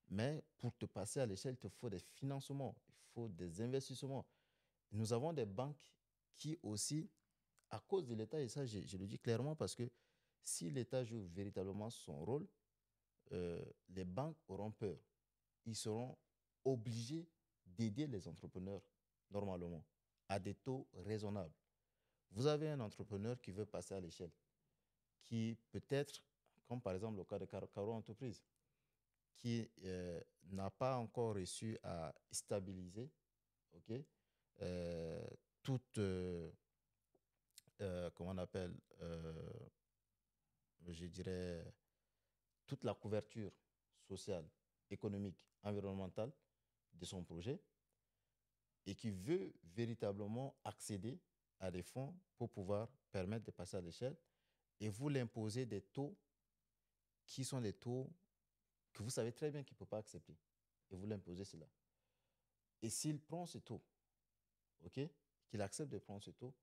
Mais pour te passer à l'échelle, il te faut des financements, il faut des investissements. Nous avons des banques qui aussi, à cause de l'État, et ça je le dis clairement parce que si l'État joue véritablement son rôle, les banques auront peur. Ils seront obligés d'aider les entrepreneurs normalement à des taux raisonnables. Vous avez un entrepreneur qui veut passer à l'échelle, qui peut-être, comme par exemple le cas de Caro Entreprise, qui n'a pas encore réussi à stabiliser, okay, toute, comment on appelle, je dirais, toute la couverture sociale, économique, environnementale de son projet et qui veut véritablement accéder à des fonds pour pouvoir permettre de passer à l'échelle et vous l'imposez des taux qui sont des taux que vous savez très bien qu'il ne peut pas accepter et vous l'imposez cela. Et s'il prend ce taux ok, qu'il accepte de prendre ce taux,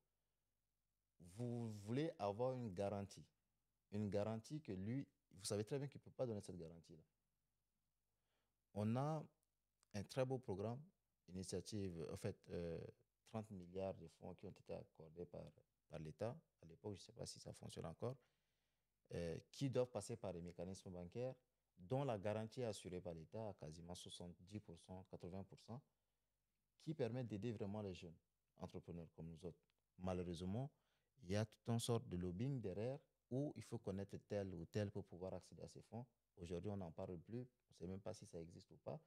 vous voulez avoir une garantie. Une garantie que lui, vous savez très bien qu'il ne peut pas donner cette garantie-là. On a un très beau programme, initiative, en fait, 30 milliards de fonds qui ont été accordés par l'État. À l'époque, je ne sais pas si ça fonctionne encore, qui doivent passer par les mécanismes bancaires, dont la garantie est assurée par l'État à quasiment 70%, 80%, qui permet d'aider vraiment les jeunes entrepreneurs comme nous autres. Malheureusement, il y a toute une sorte de lobbying derrière où il faut connaître tel ou tel pour pouvoir accéder à ces fonds. Aujourd'hui, on n'en parle plus. On ne sait même pas si ça existe ou pas.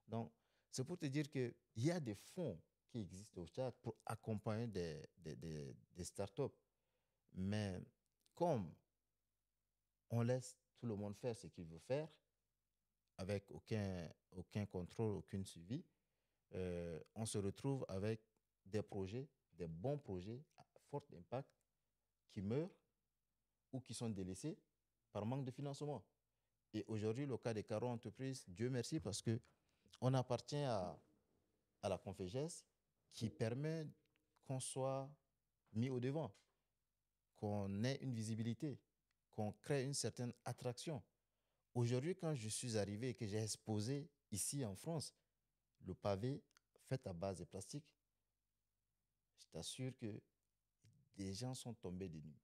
Donc, c'est pour te dire qu'il y a des fonds qui existent au Tchad pour accompagner des startups. Mais comme on laisse tout le monde faire ce qu'il veut faire, avec aucun contrôle, aucun suivi, on se retrouve avec des projets, des bons projets à fort impact qui meurent ou qui sont délaissés par manque de financement. Et aujourd'hui, le cas des Caro Entreprises, Dieu merci, parce qu'on appartient à la Confégès qui permet qu'on soit mis au devant, qu'on ait une visibilité, qu'on crée une certaine attraction. Aujourd'hui, quand je suis arrivé et que j'ai exposé ici en France, le pavé fait à base de plastique, je t'assure que des gens sont tombés de nues.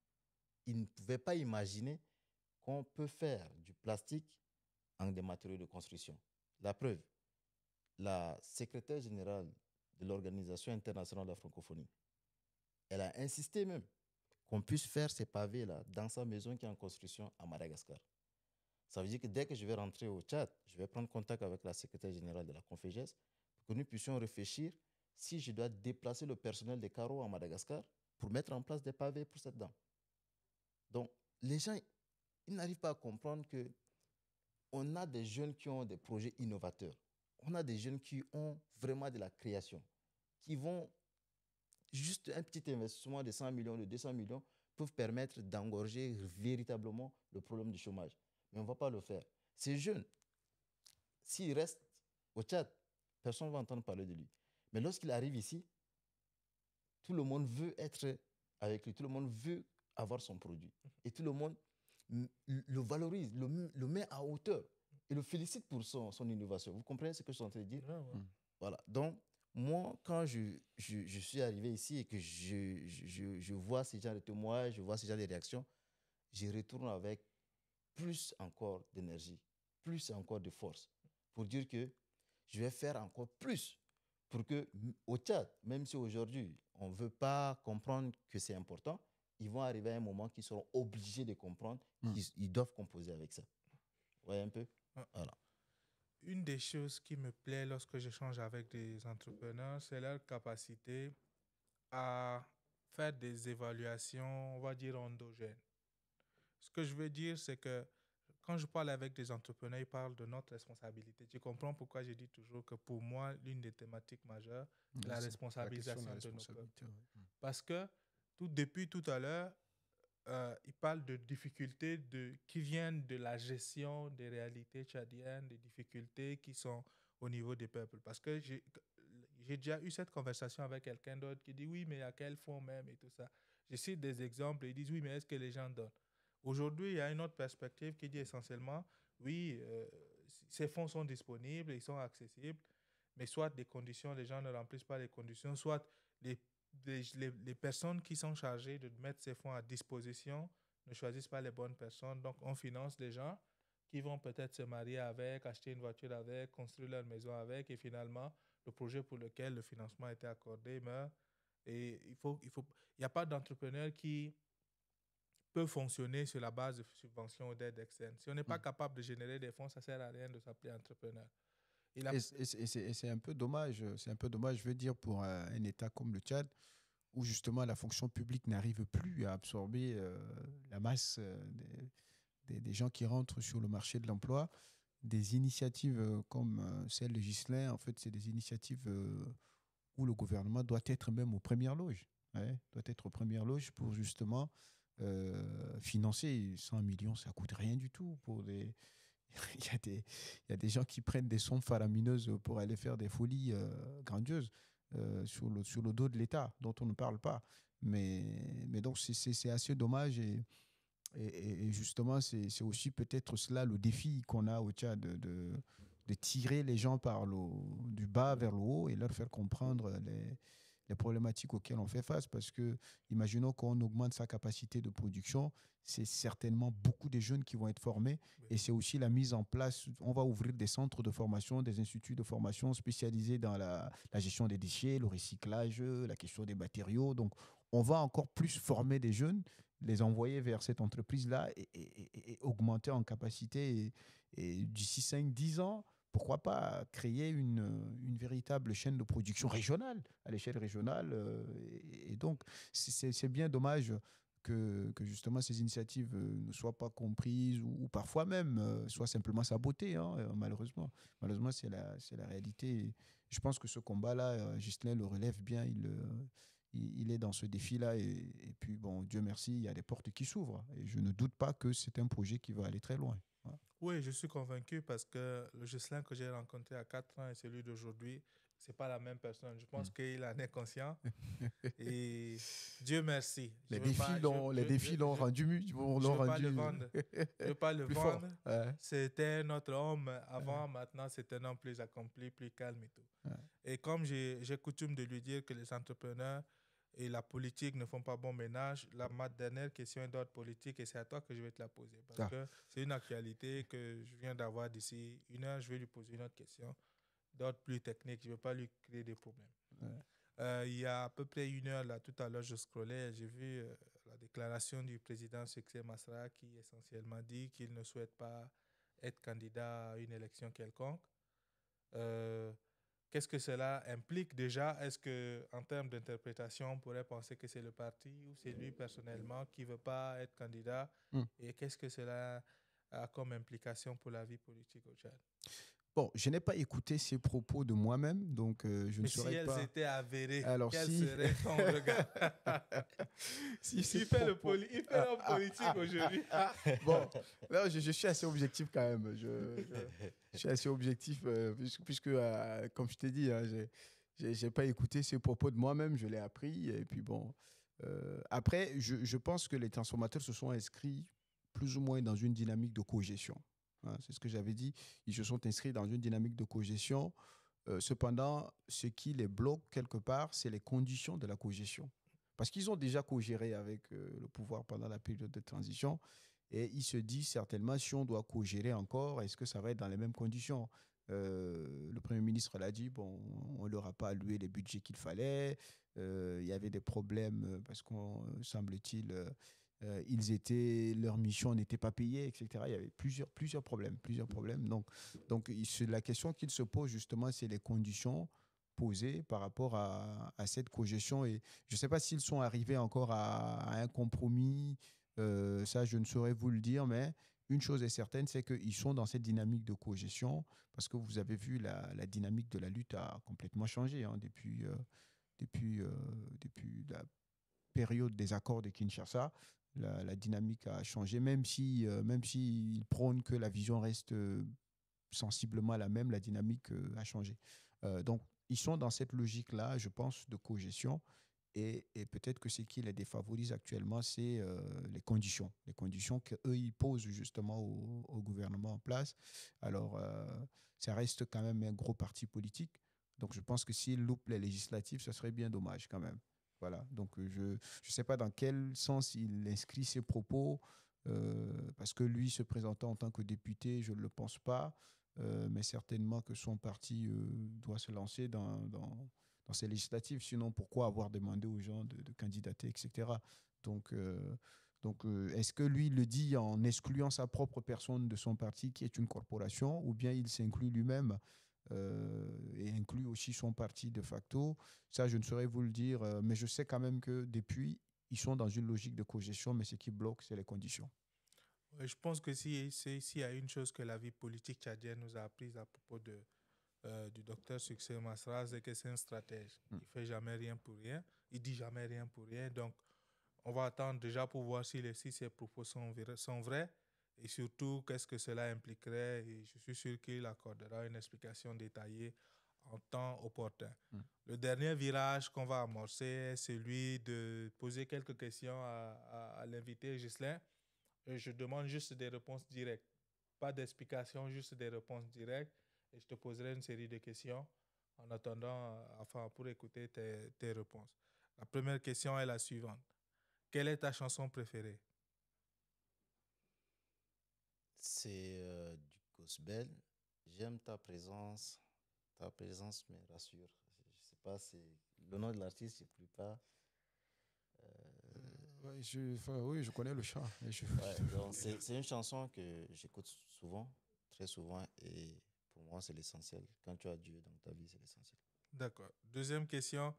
Ils ne pouvaient pas imaginer qu'on peut faire du plastique en des matériaux de construction. La preuve, la secrétaire générale de l'Organisation internationale de la francophonie, elle a insisté même qu'on puisse faire ces pavés-là dans sa maison qui est en construction à Madagascar. Ça veut dire que dès que je vais rentrer au Tchad, je vais prendre contact avec la secrétaire générale de la Confégès pour que nous puissions réfléchir si je dois déplacer le personnel des carreaux à Madagascar pour mettre en place des pavés pour cette dame. Donc, les gens, ils n'arrivent pas à comprendre qu'on a des jeunes qui ont des projets innovateurs. On a des jeunes qui ont vraiment de la création, qui vont juste un petit investissement de 100 millions, de 200 millions, peuvent permettre d'engorger véritablement le problème du chômage. Mais on ne va pas le faire. Ces jeunes, s'il reste au Tchad, personne ne va entendre parler de lui. Mais lorsqu'il arrive ici, tout le monde veut être avec lui, tout le monde veut avoir son produit. Et tout le monde le valorise, le met à hauteur et le félicite pour son innovation. Vous comprenez ce que je suis en train de dire? Ouais. Voilà. Donc, moi, quand je suis arrivé ici et que je vois ces gens de témoignages, je vois ces gens de réactions, je retourne avec plus encore d'énergie, plus encore de force pour dire que je vais faire encore plus pour que au Tchad, même si aujourd'hui on ne veut pas comprendre que c'est important, ils vont arriver à un moment qu'ils seront obligés de comprendre qu'ils doivent composer avec ça. Vous voyez un peu? Voilà. Une des choses qui me plaît lorsque j'échange avec des entrepreneurs, c'est leur capacité à faire des évaluations, on va dire, endogènes. Ce que je veux dire, c'est que quand je parle avec des entrepreneurs, ils parlent de notre responsabilité. Tu comprends pourquoi je dis toujours que pour moi, l'une des thématiques majeures, c'est la responsabilisation de nos peuples. Parce que depuis tout à l'heure, ils parlent de difficultés qui viennent de la gestion des réalités tchadiennes, des difficultés qui sont au niveau des peuples. Parce que j'ai déjà eu cette conversation avec quelqu'un d'autre qui dit oui, mais à quel fonds même et tout ça. Je cite des exemples et ils disent oui, mais est-ce que les gens donnent? Aujourd'hui, il y a une autre perspective qui dit essentiellement oui, ces fonds sont disponibles, ils sont accessibles, mais soit les conditions, les gens ne remplissent pas les conditions, soit les personnes qui sont chargées de mettre ces fonds à disposition ne choisissent pas les bonnes personnes. Donc, on finance des gens qui vont peut-être se marier avec, acheter une voiture avec, construire leur maison avec, et finalement, le projet pour lequel le financement a été accordé meurt. Et il n'y a pas d'entrepreneur qui peut fonctionner sur la base de subventions ou d'aides externes. Si on n'est pas capable de générer des fonds, ça ne sert à rien de s'appeler entrepreneur. Et c'est un peu dommage, je veux dire, pour un État comme le Tchad, où justement la fonction publique n'arrive plus à absorber la masse des gens qui rentrent sur le marché de l'emploi. Des initiatives comme celle de Ghislain, en fait, c'est des initiatives où le gouvernement doit être même aux premières loges. Doit être aux premières loges pour justement financer 100 millions, ça ne coûte rien du tout pour des... Il y a des gens qui prennent des sommes faramineuses pour aller faire des folies grandioses. sur le dos de l'État, dont on ne parle pas. Mais donc, c'est assez dommage. Et justement, c'est aussi peut-être cela le défi qu'on a au Tchad, de tirer les gens du bas vers le haut et leur faire comprendre les problématiques auxquelles on fait face. Parce que, imaginons qu'on augmente sa capacité de production, c'est certainement beaucoup de jeunes qui vont être formés. Oui. Et c'est aussi la mise en place, on va ouvrir des centres de formation, des instituts de formation spécialisés dans la gestion des déchets, le recyclage, la question des matériaux. Donc, on va encore plus former des jeunes, les envoyer vers cette entreprise-là et augmenter en capacité. Et d'ici 5-10 ans, pourquoi pas créer une véritable chaîne de production régionale, à l'échelle régionale. Et donc, c'est bien dommage que justement ces initiatives ne soient pas comprises ou parfois même soient simplement sabotées, hein, malheureusement. Malheureusement, c'est la réalité. Je pense que ce combat-là, Ghislain le relève bien, il est dans ce défi-là. Et puis, bon, Dieu merci, il y a des portes qui s'ouvrent. Et je ne doute pas que c'est un projet qui va aller très loin. Voilà. Oui, je suis convaincu parce que le Ghislain que j'ai rencontré à 4 ans et celui d'aujourd'hui, ce n'est pas la même personne. Je pense qu'il en est conscient. Et Dieu merci. Les défis l'ont rendu mieux. Je ne veux pas le vendre. Je veux pas le plus vendre. Fort. Ouais. C'était notre homme avant. Maintenant, c'est un homme plus accompli, plus calme et tout. Ouais. Et comme j'ai coutume de lui dire que les entrepreneurs et la politique ne font pas bon ménage, ma dernière question est d'ordre politique et c'est à toi que je vais te la poser. Parce que c'est une actualité que je viens d'avoir d'ici 1 heure. Je vais lui poser une autre question d'ordre plus technique. Je ne veux pas lui créer des problèmes. Ouais. Il y a à peu près 1 heure, là, tout à l'heure, je scrollais, j'ai vu la déclaration du président Succès Masra qui essentiellement dit qu'il ne souhaite pas être candidat à une élection quelconque. Qu'est-ce que cela implique déjà? Est-ce qu'en termes d'interprétation, on pourrait penser que c'est le parti ou c'est lui personnellement qui ne veut pas être candidat? Et qu'est-ce que cela a comme implication pour la vie politique au Tchad? Bon, je n'ai pas écouté ces propos de moi-même, donc je ne saurais pas. Si elles étaient avérées, alors, quel serait ton regard? Il fait l'homme politique aujourd'hui. Bon, là, je suis assez objectif quand même. Je suis assez objectif puisque comme je t'ai dit, hein, j'ai pas écouté ces propos de moi-même, je l'ai appris. Et puis bon, après, je pense que les transformateurs se sont inscrits plus ou moins dans une dynamique de cogestion. Hein, c'est ce que j'avais dit. Ils se sont inscrits dans une dynamique de cogestion. Cependant, ce qui les bloque quelque part, c'est les conditions de la cogestion. Parce qu'ils ont déjà co-géré avec le pouvoir pendant la période de transition. Et ils se disent certainement, si on doit co-gérer encore, est-ce que ça va être dans les mêmes conditions? Le Premier ministre l'a dit, bon, on ne leur a pas alloué les budgets qu'il fallait. Il y avait des problèmes parce qu'on, semble-t-il, leur mission n'était pas payée, etc. Il y avait plusieurs problèmes. Donc la question qu'ils se posent justement, c'est les conditions posées par rapport à cette cogestion. Et je ne sais pas s'ils sont arrivés encore à un compromis. Ça, je ne saurais vous le dire, mais une chose est certaine, c'est qu'ils sont dans cette dynamique de cogestion parce que vous avez vu, la dynamique de la lutte a complètement changé hein, depuis la période des accords de Kinshasa. La dynamique a changé, même si ils prônent que la vision reste sensiblement la même, la dynamique a changé. Donc, ils sont dans cette logique-là, je pense, de cogestion. Et peut-être que ce qui les défavorise actuellement, c'est les conditions qu'eux, ils posent justement au gouvernement en place. Alors, ça reste quand même un gros parti politique. Donc, je pense que s'ils loupent les législatives, ce serait bien dommage quand même. Voilà, donc je ne sais pas dans quel sens il inscrit ses propos, parce que lui, se présentant en tant que député, je ne le pense pas, mais certainement que son parti doit se lancer dans ces législatives, sinon pourquoi avoir demandé aux gens de candidater, etc. Donc, est-ce que lui le dit en excluant sa propre personne de son parti, qui est une corporation, ou bien il s'inclut lui-même et inclut aussi son parti de facto? Ça, je ne saurais vous le dire, mais je sais quand même que depuis, ils sont dans une logique de cogestion, mais ce qui bloque, c'est les conditions. Je pense que s'il y a une chose que la vie politique tchadienne nous a apprise à propos du docteur Succès Masra, c'est que c'est un stratège. Il ne fait jamais rien pour rien, il ne dit jamais rien pour rien. Donc, on va attendre déjà pour voir si ces propos sont vrais. Et surtout, qu'est-ce que cela impliquerait? Et je suis sûr qu'il accordera une explication détaillée en temps opportun. Le dernier virage qu'on va amorcer est celui de poser quelques questions à l'invité Ghislain. Et je demande juste des réponses directes. Pas d'explications, juste des réponses directes. Et je te poserai une série de questions en attendant, enfin, pour écouter tes réponses. La première question est la suivante. Quelle est ta chanson préférée? C'est du gospel. J'aime ta présence. Ta présence me rassure. Je sais pas, c'est le nom de l'artiste, je ne sais plus pas. Ouais, oui, je connais le chant. Ouais, donc c'est une chanson que j'écoute souvent, très souvent, et pour moi, c'est l'essentiel. Quand tu as Dieu dans ta vie, c'est l'essentiel. D'accord. Deuxième question.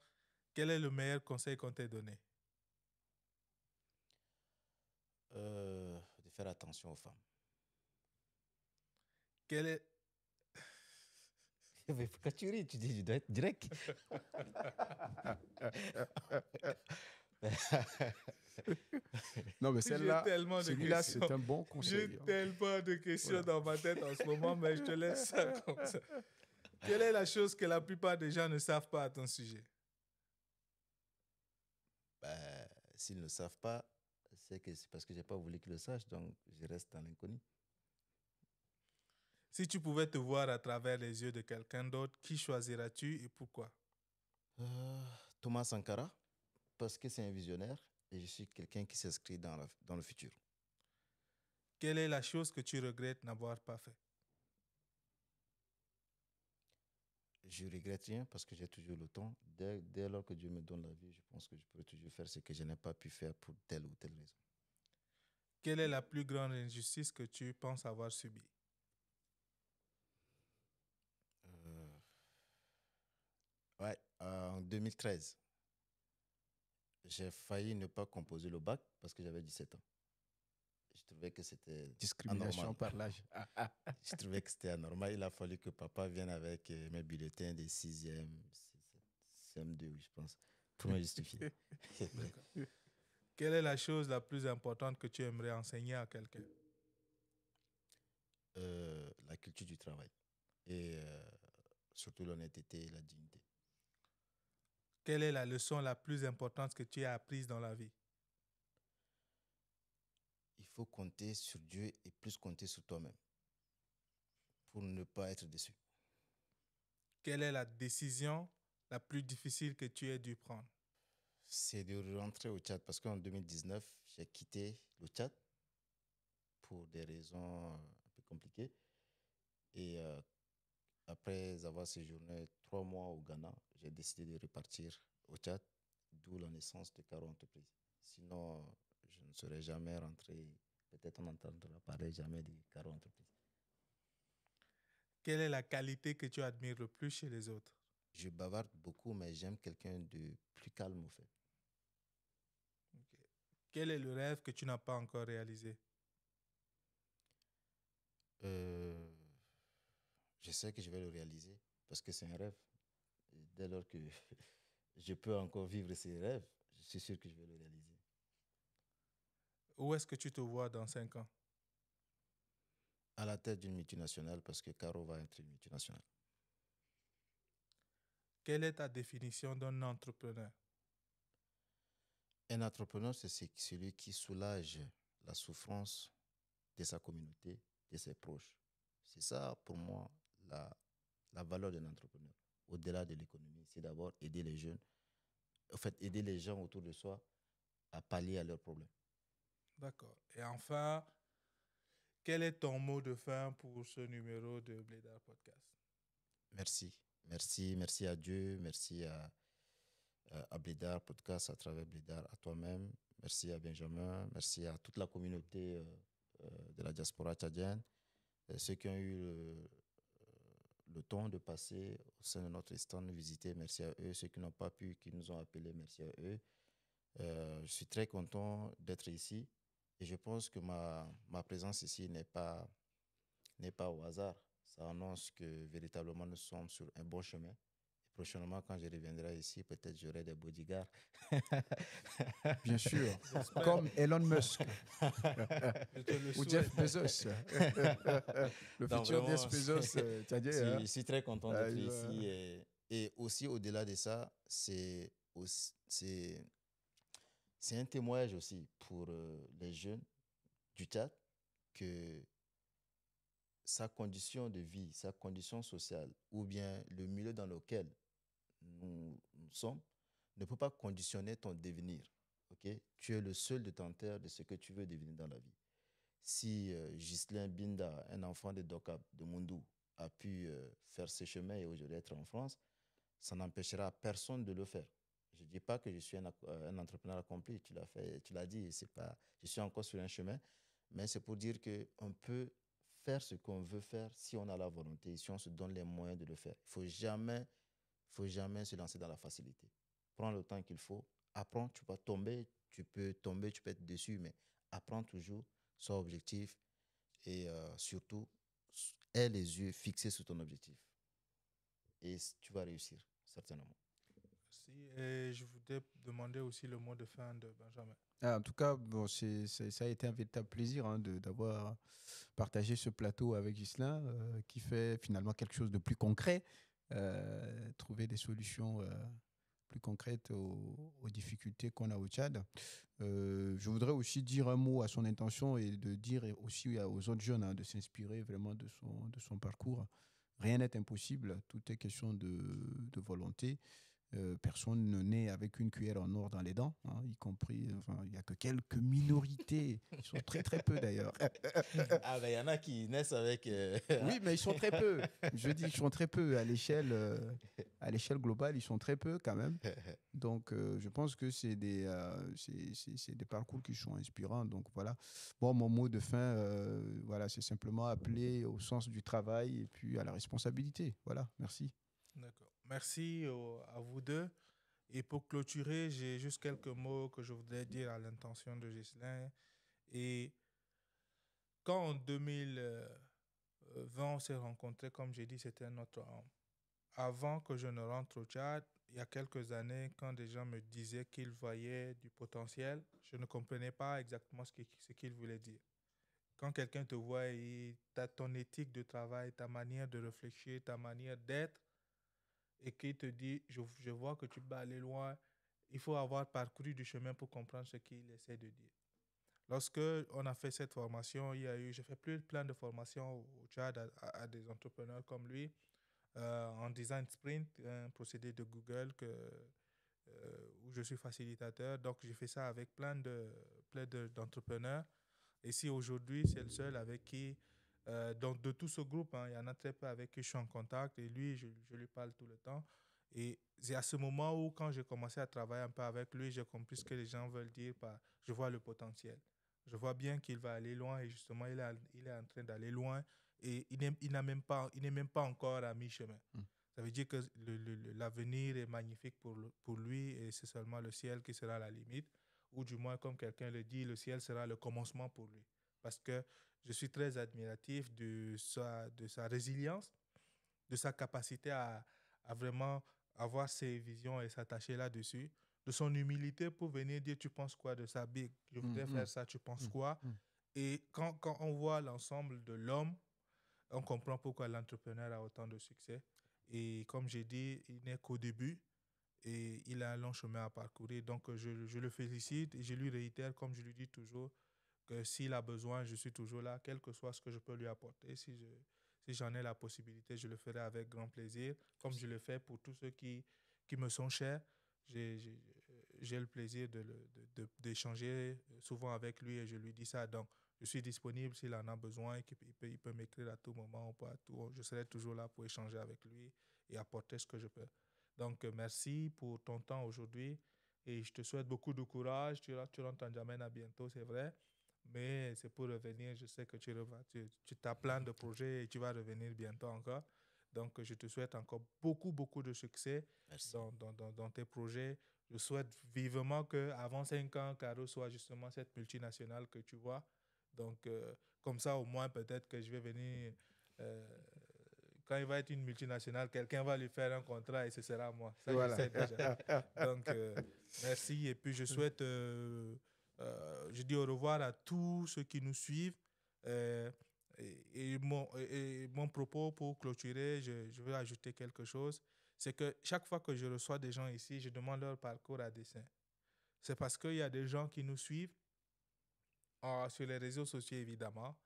Quel est le meilleur conseil qu'on t'ait donné? De faire attention aux femmes. Quel est... Mais pourquoi tu ris? Tu dis, tu dois être direct. Non, mais celui-là, questions. c'est un bon conseil. J'ai tellement de questions dans ma tête en ce moment, mais je te laisse ça comme ça. Quelle est la chose que la plupart des gens ne savent pas à ton sujet? S'ils ne savent pas, c'est parce que je n'ai pas voulu qu'ils le sachent, donc je reste dans l'inconnu. Si tu pouvais te voir à travers les yeux de quelqu'un d'autre, qui choisiras-tu et pourquoi? Thomas Sankara, parce que c'est un visionnaire et je suis quelqu'un qui s'inscrit dans le futur. Quelle est la chose que tu regrettes n'avoir pas fait? Je regrette rien parce que j'ai toujours le temps. Dès lors que Dieu me donne la vie, je pense que je pourrais toujours faire ce que je n'ai pas pu faire pour telle ou telle raison. Quelle est la plus grande injustice que tu penses avoir subie? En 2013, j'ai failli ne pas composer le bac parce que j'avais 17 ans. Je trouvais que c'était discrimination anormal. par l'âge. Je trouvais que c'était anormal. Il a fallu que papa vienne avec mes bulletins des 6e, CM2, je pense, pour me justifier. Quelle est la chose la plus importante que tu aimerais enseigner à quelqu'un? La culture du travail et surtout l'honnêteté et la dignité. Quelle est la leçon la plus importante que tu as apprise dans la vie? Il faut compter sur Dieu et plus compter sur toi-même pour ne pas être déçu. Quelle est la décision la plus difficile que tu aies dû prendre? C'est de rentrer au Tchad parce qu'en 2019, j'ai quitté le Tchad pour des raisons un peu compliquées. Et après avoir séjourné 3 mois au Ghana, j'ai décidé de repartir au Tchad, d'où la naissance de Caro Entreprise. Sinon, je ne serais jamais rentré. Peut-être on n'entendra parler jamais de Caro Entreprise. Quelle est la qualité que tu admires le plus chez les autres? Je bavarde beaucoup, mais j'aime quelqu'un de plus calme au fait. Okay. Quel est le rêve que tu n'as pas encore réalisé? Je sais que je vais le réaliser parce que c'est un rêve. Et dès lors que je peux encore vivre ces rêves, je suis sûr que je vais le réaliser. Où est-ce que tu te vois dans 5 ans? À la tête d'une multinationale parce que Caro va être une multinationale. Quelle est ta définition d'un entrepreneur? Un entrepreneur, c'est celui qui soulage la souffrance de sa communauté, de ses proches. C'est ça, pour moi, la valeur d'un entrepreneur. Au-delà de l'économie, c'est d'abord aider les jeunes, en fait, aider les gens autour de soi à pallier à leurs problèmes. D'accord. Et enfin, quel est ton mot de fin pour ce numéro de Blédard Podcast? Merci. Merci à Dieu, merci à Blédard Podcast, à travers Blédard, à toi-même. Merci à Benjamin, merci à toute la communauté de la diaspora tchadienne, ceux qui ont eu le temps de passer au sein de notre stand, visiter, merci à eux. Ceux qui n'ont pas pu, qui nous ont appelés, merci à eux. Je suis très content d'être ici et je pense que ma présence ici n'est pas au hasard. Ça annonce que véritablement nous sommes sur un bon chemin prochainement, quand je reviendrai ici, peut-être j'aurai des bodyguards. Bien sûr, comme Elon Musk Je te le ou souhaite. Jeff Bezos. Le Donc futur vraiment, Jeff Bezos, tu as dit, hein? je suis très content d'être Il va- ici. Et aussi, au-delà de ça, c'est un témoignage aussi pour les jeunes du Tchad que sa condition de vie, sa condition sociale, ou bien le milieu dans lequel nous sommes, ne peut pas conditionner ton devenir. Ok. Tu es le seul détenteur de ce que tu veux devenir dans la vie. Si Ghislain Binda, un enfant de Dokab, de Mundou, a pu faire ce chemin et aujourd'hui être en France, ça n'empêchera personne de le faire. Je ne dis pas que je suis un entrepreneur accompli, tu l'as fait, tu l'as dit, c'est pas, je suis encore sur un chemin, mais c'est pour dire qu'on peut faire ce qu'on veut faire si on a la volonté, si on se donne les moyens de le faire. Il ne faut jamais se lancer dans la facilité. Prends le temps qu'il faut, apprends, tu peux tomber, tu peux être déçu, mais apprends toujours, sois objectif et surtout, aie les yeux fixés sur ton objectif. Et tu vas réussir, certainement. Merci. Et je voudrais demander aussi le mot de fin de Benjamin. En tout cas, bon, ça a été un véritable plaisir, hein, d'avoir partagé ce plateau avec Ghislain, qui fait finalement quelque chose de plus concret, trouver des solutions plus concrètes aux difficultés qu'on a au Tchad. Je voudrais aussi dire un mot à son intention et de dire aussi aux autres jeunes, hein, de s'inspirer vraiment de son parcours. Rien n'est impossible, tout est question de volonté. Personne ne naît avec une cuillère en or dans les dents, hein, y compris, enfin, il n'y a que quelques minorités, ils sont très très peu d'ailleurs. Ah ben il y en a qui naissent avec... Oui, mais ils sont très peu. Je dis, ils sont très peu à l'échelle globale, ils sont très peu quand même. Donc, je pense que c'est des parcours qui sont inspirants. Donc, voilà. Bon, mon mot de fin, voilà, c'est simplement appeler au sens du travail et puis à la responsabilité. Voilà, merci. D'accord. Merci à vous deux. Et pour clôturer, j'ai juste quelques mots que je voudrais dire à l'intention de Ghislain. Et quand en 2020, on s'est rencontrés, comme j'ai dit, c'était notre an. Avant que je ne rentre au Tchad, il y a quelques années, quand des gens me disaient qu'ils voyaient du potentiel, je ne comprenais pas exactement ce qu'ils voulaient dire. Quand quelqu'un te voit et tu as ton éthique de travail, ta manière de réfléchir, ta manière d'être, et qu'il te dit, je vois que tu peux aller loin, il faut avoir parcouru du chemin pour comprendre ce qu'il essaie de dire. Lorsque on a fait cette formation, j'ai fait plein de formations au Tchad à des entrepreneurs comme lui, en design sprint, un procédé de Google où je suis facilitateur. Donc, j'ai fait ça avec d'entrepreneurs. Et si aujourd'hui, c'est le seul avec qui, donc de tout ce groupe, hein, il y en a très peu avec qui je suis en contact. Et lui, je lui parle tout le temps. Et c'est à ce moment où, quand j'ai commencé à travailler un peu avec lui, j'ai compris ce que les gens veulent dire par je vois le potentiel. Je vois bien qu'il va aller loin et justement, il est en train d'aller loin et il n'est même pas encore à mi-chemin. Ça veut dire que l'avenir est magnifique pour lui et c'est seulement le ciel qui sera la limite. Ou du moins, comme quelqu'un le dit, le ciel sera le commencement pour lui. Parce que je suis très admiratif de sa résilience, de sa capacité à vraiment avoir ses visions et s'attacher là-dessus, de son humilité pour venir dire tu penses quoi de ça, Big, je voudrais faire ça, tu penses quoi. Et quand on voit l'ensemble de l'homme, on comprend pourquoi l'entrepreneur a autant de succès. Et comme j'ai dit, il n'est qu'au début et il a un long chemin à parcourir. Donc, je le félicite et je lui réitère, comme je lui dis toujours, que s'il a besoin, je suis toujours là, quel que soit ce que je peux lui apporter. Si j'en ai la possibilité, je le ferai avec grand plaisir, comme je le fais pour tous ceux qui me sont chers. J'ai le plaisir d'échanger souvent avec lui et je lui dis ça. Donc, je suis disponible s'il en a besoin. Il peut m'écrire à tout moment. Je serai toujours là pour échanger avec lui et apporter ce que je peux. Donc, merci pour ton temps aujourd'hui et je te souhaite beaucoup de courage. Tu rentres en N'Djamena bientôt, c'est vrai. Mais c'est pour revenir. Je sais que tu as plein de projets et tu vas revenir bientôt encore. Donc, je te souhaite encore beaucoup, beaucoup de succès dans tes projets. Je souhaite vivement qu'avant 5 ans, Caro soit justement cette multinationale que tu vois. Donc, comme ça, au moins, peut-être que je vais venir quand il va être une multinationale, quelqu'un va lui faire un contrat et ce sera moi. Ça, Voilà. je sais déjà. Donc, merci. Et puis, je souhaite, je dis au revoir à tous ceux qui nous suivent. Et mon propos pour clôturer, je veux ajouter quelque chose. C'est que chaque fois que je reçois des gens ici, je demande leur parcours à dessein. C'est parce qu'il y a des gens qui nous suivent sur les réseaux sociaux, évidemment,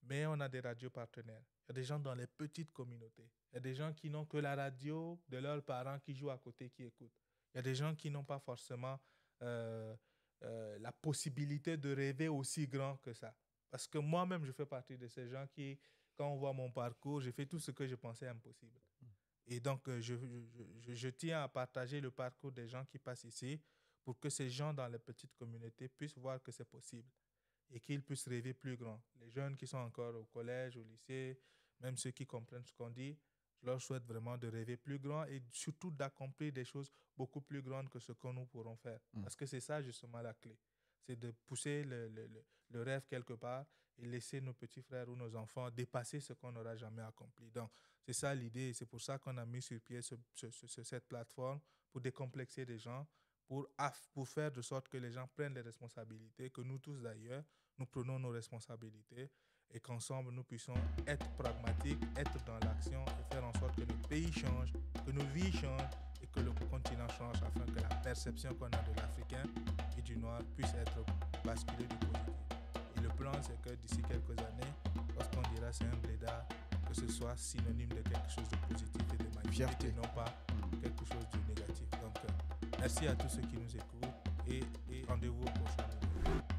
mais on a des radios partenaires. Il y a des gens dans les petites communautés. Il y a des gens qui n'ont que la radio de leurs parents qui jouent à côté, qui écoutent. Il y a des gens qui n'ont pas forcément la possibilité de rêver aussi grand que ça. Parce que moi-même, je fais partie de ces gens qui, quand on voit mon parcours, j'ai fait tout ce que je pensais impossible. Et donc, je tiens à partager le parcours des gens qui passent ici pour que ces gens dans les petites communautés puissent voir que c'est possible et qu'ils puissent rêver plus grand. Les jeunes qui sont encore au collège, au lycée, même ceux qui comprennent ce qu'on dit, je leur souhaite vraiment de rêver plus grand et surtout d'accomplir des choses beaucoup plus grandes que ce que nous pourrons faire. Parce que c'est ça justement la clé. C'est de pousser le rêve quelque part et laisser nos petits frères ou nos enfants dépasser ce qu'on n'aura jamais accompli. Donc, c'est ça l'idée et c'est pour ça qu'on a mis sur pied cette plateforme pour décomplexer les gens, pour faire de sorte que les gens prennent les responsabilités, que nous tous d'ailleurs, nous prenons nos responsabilités et qu'ensemble nous puissions être pragmatiques, être dans l'action et faire en sorte que notre pays change, que nos vies changent et que le continent change afin que la perception qu'on a de l'Africain et du Noir puisse être basculée du positif. Et le plan, c'est que d'ici quelques années, lorsqu'on dira c'est un blédard, que ce soit synonyme de quelque chose de positif et de magnifique et non pas quelque chose de négatif. Donc, merci à tous ceux qui nous écoutent et rendez-vous au prochain vidéo.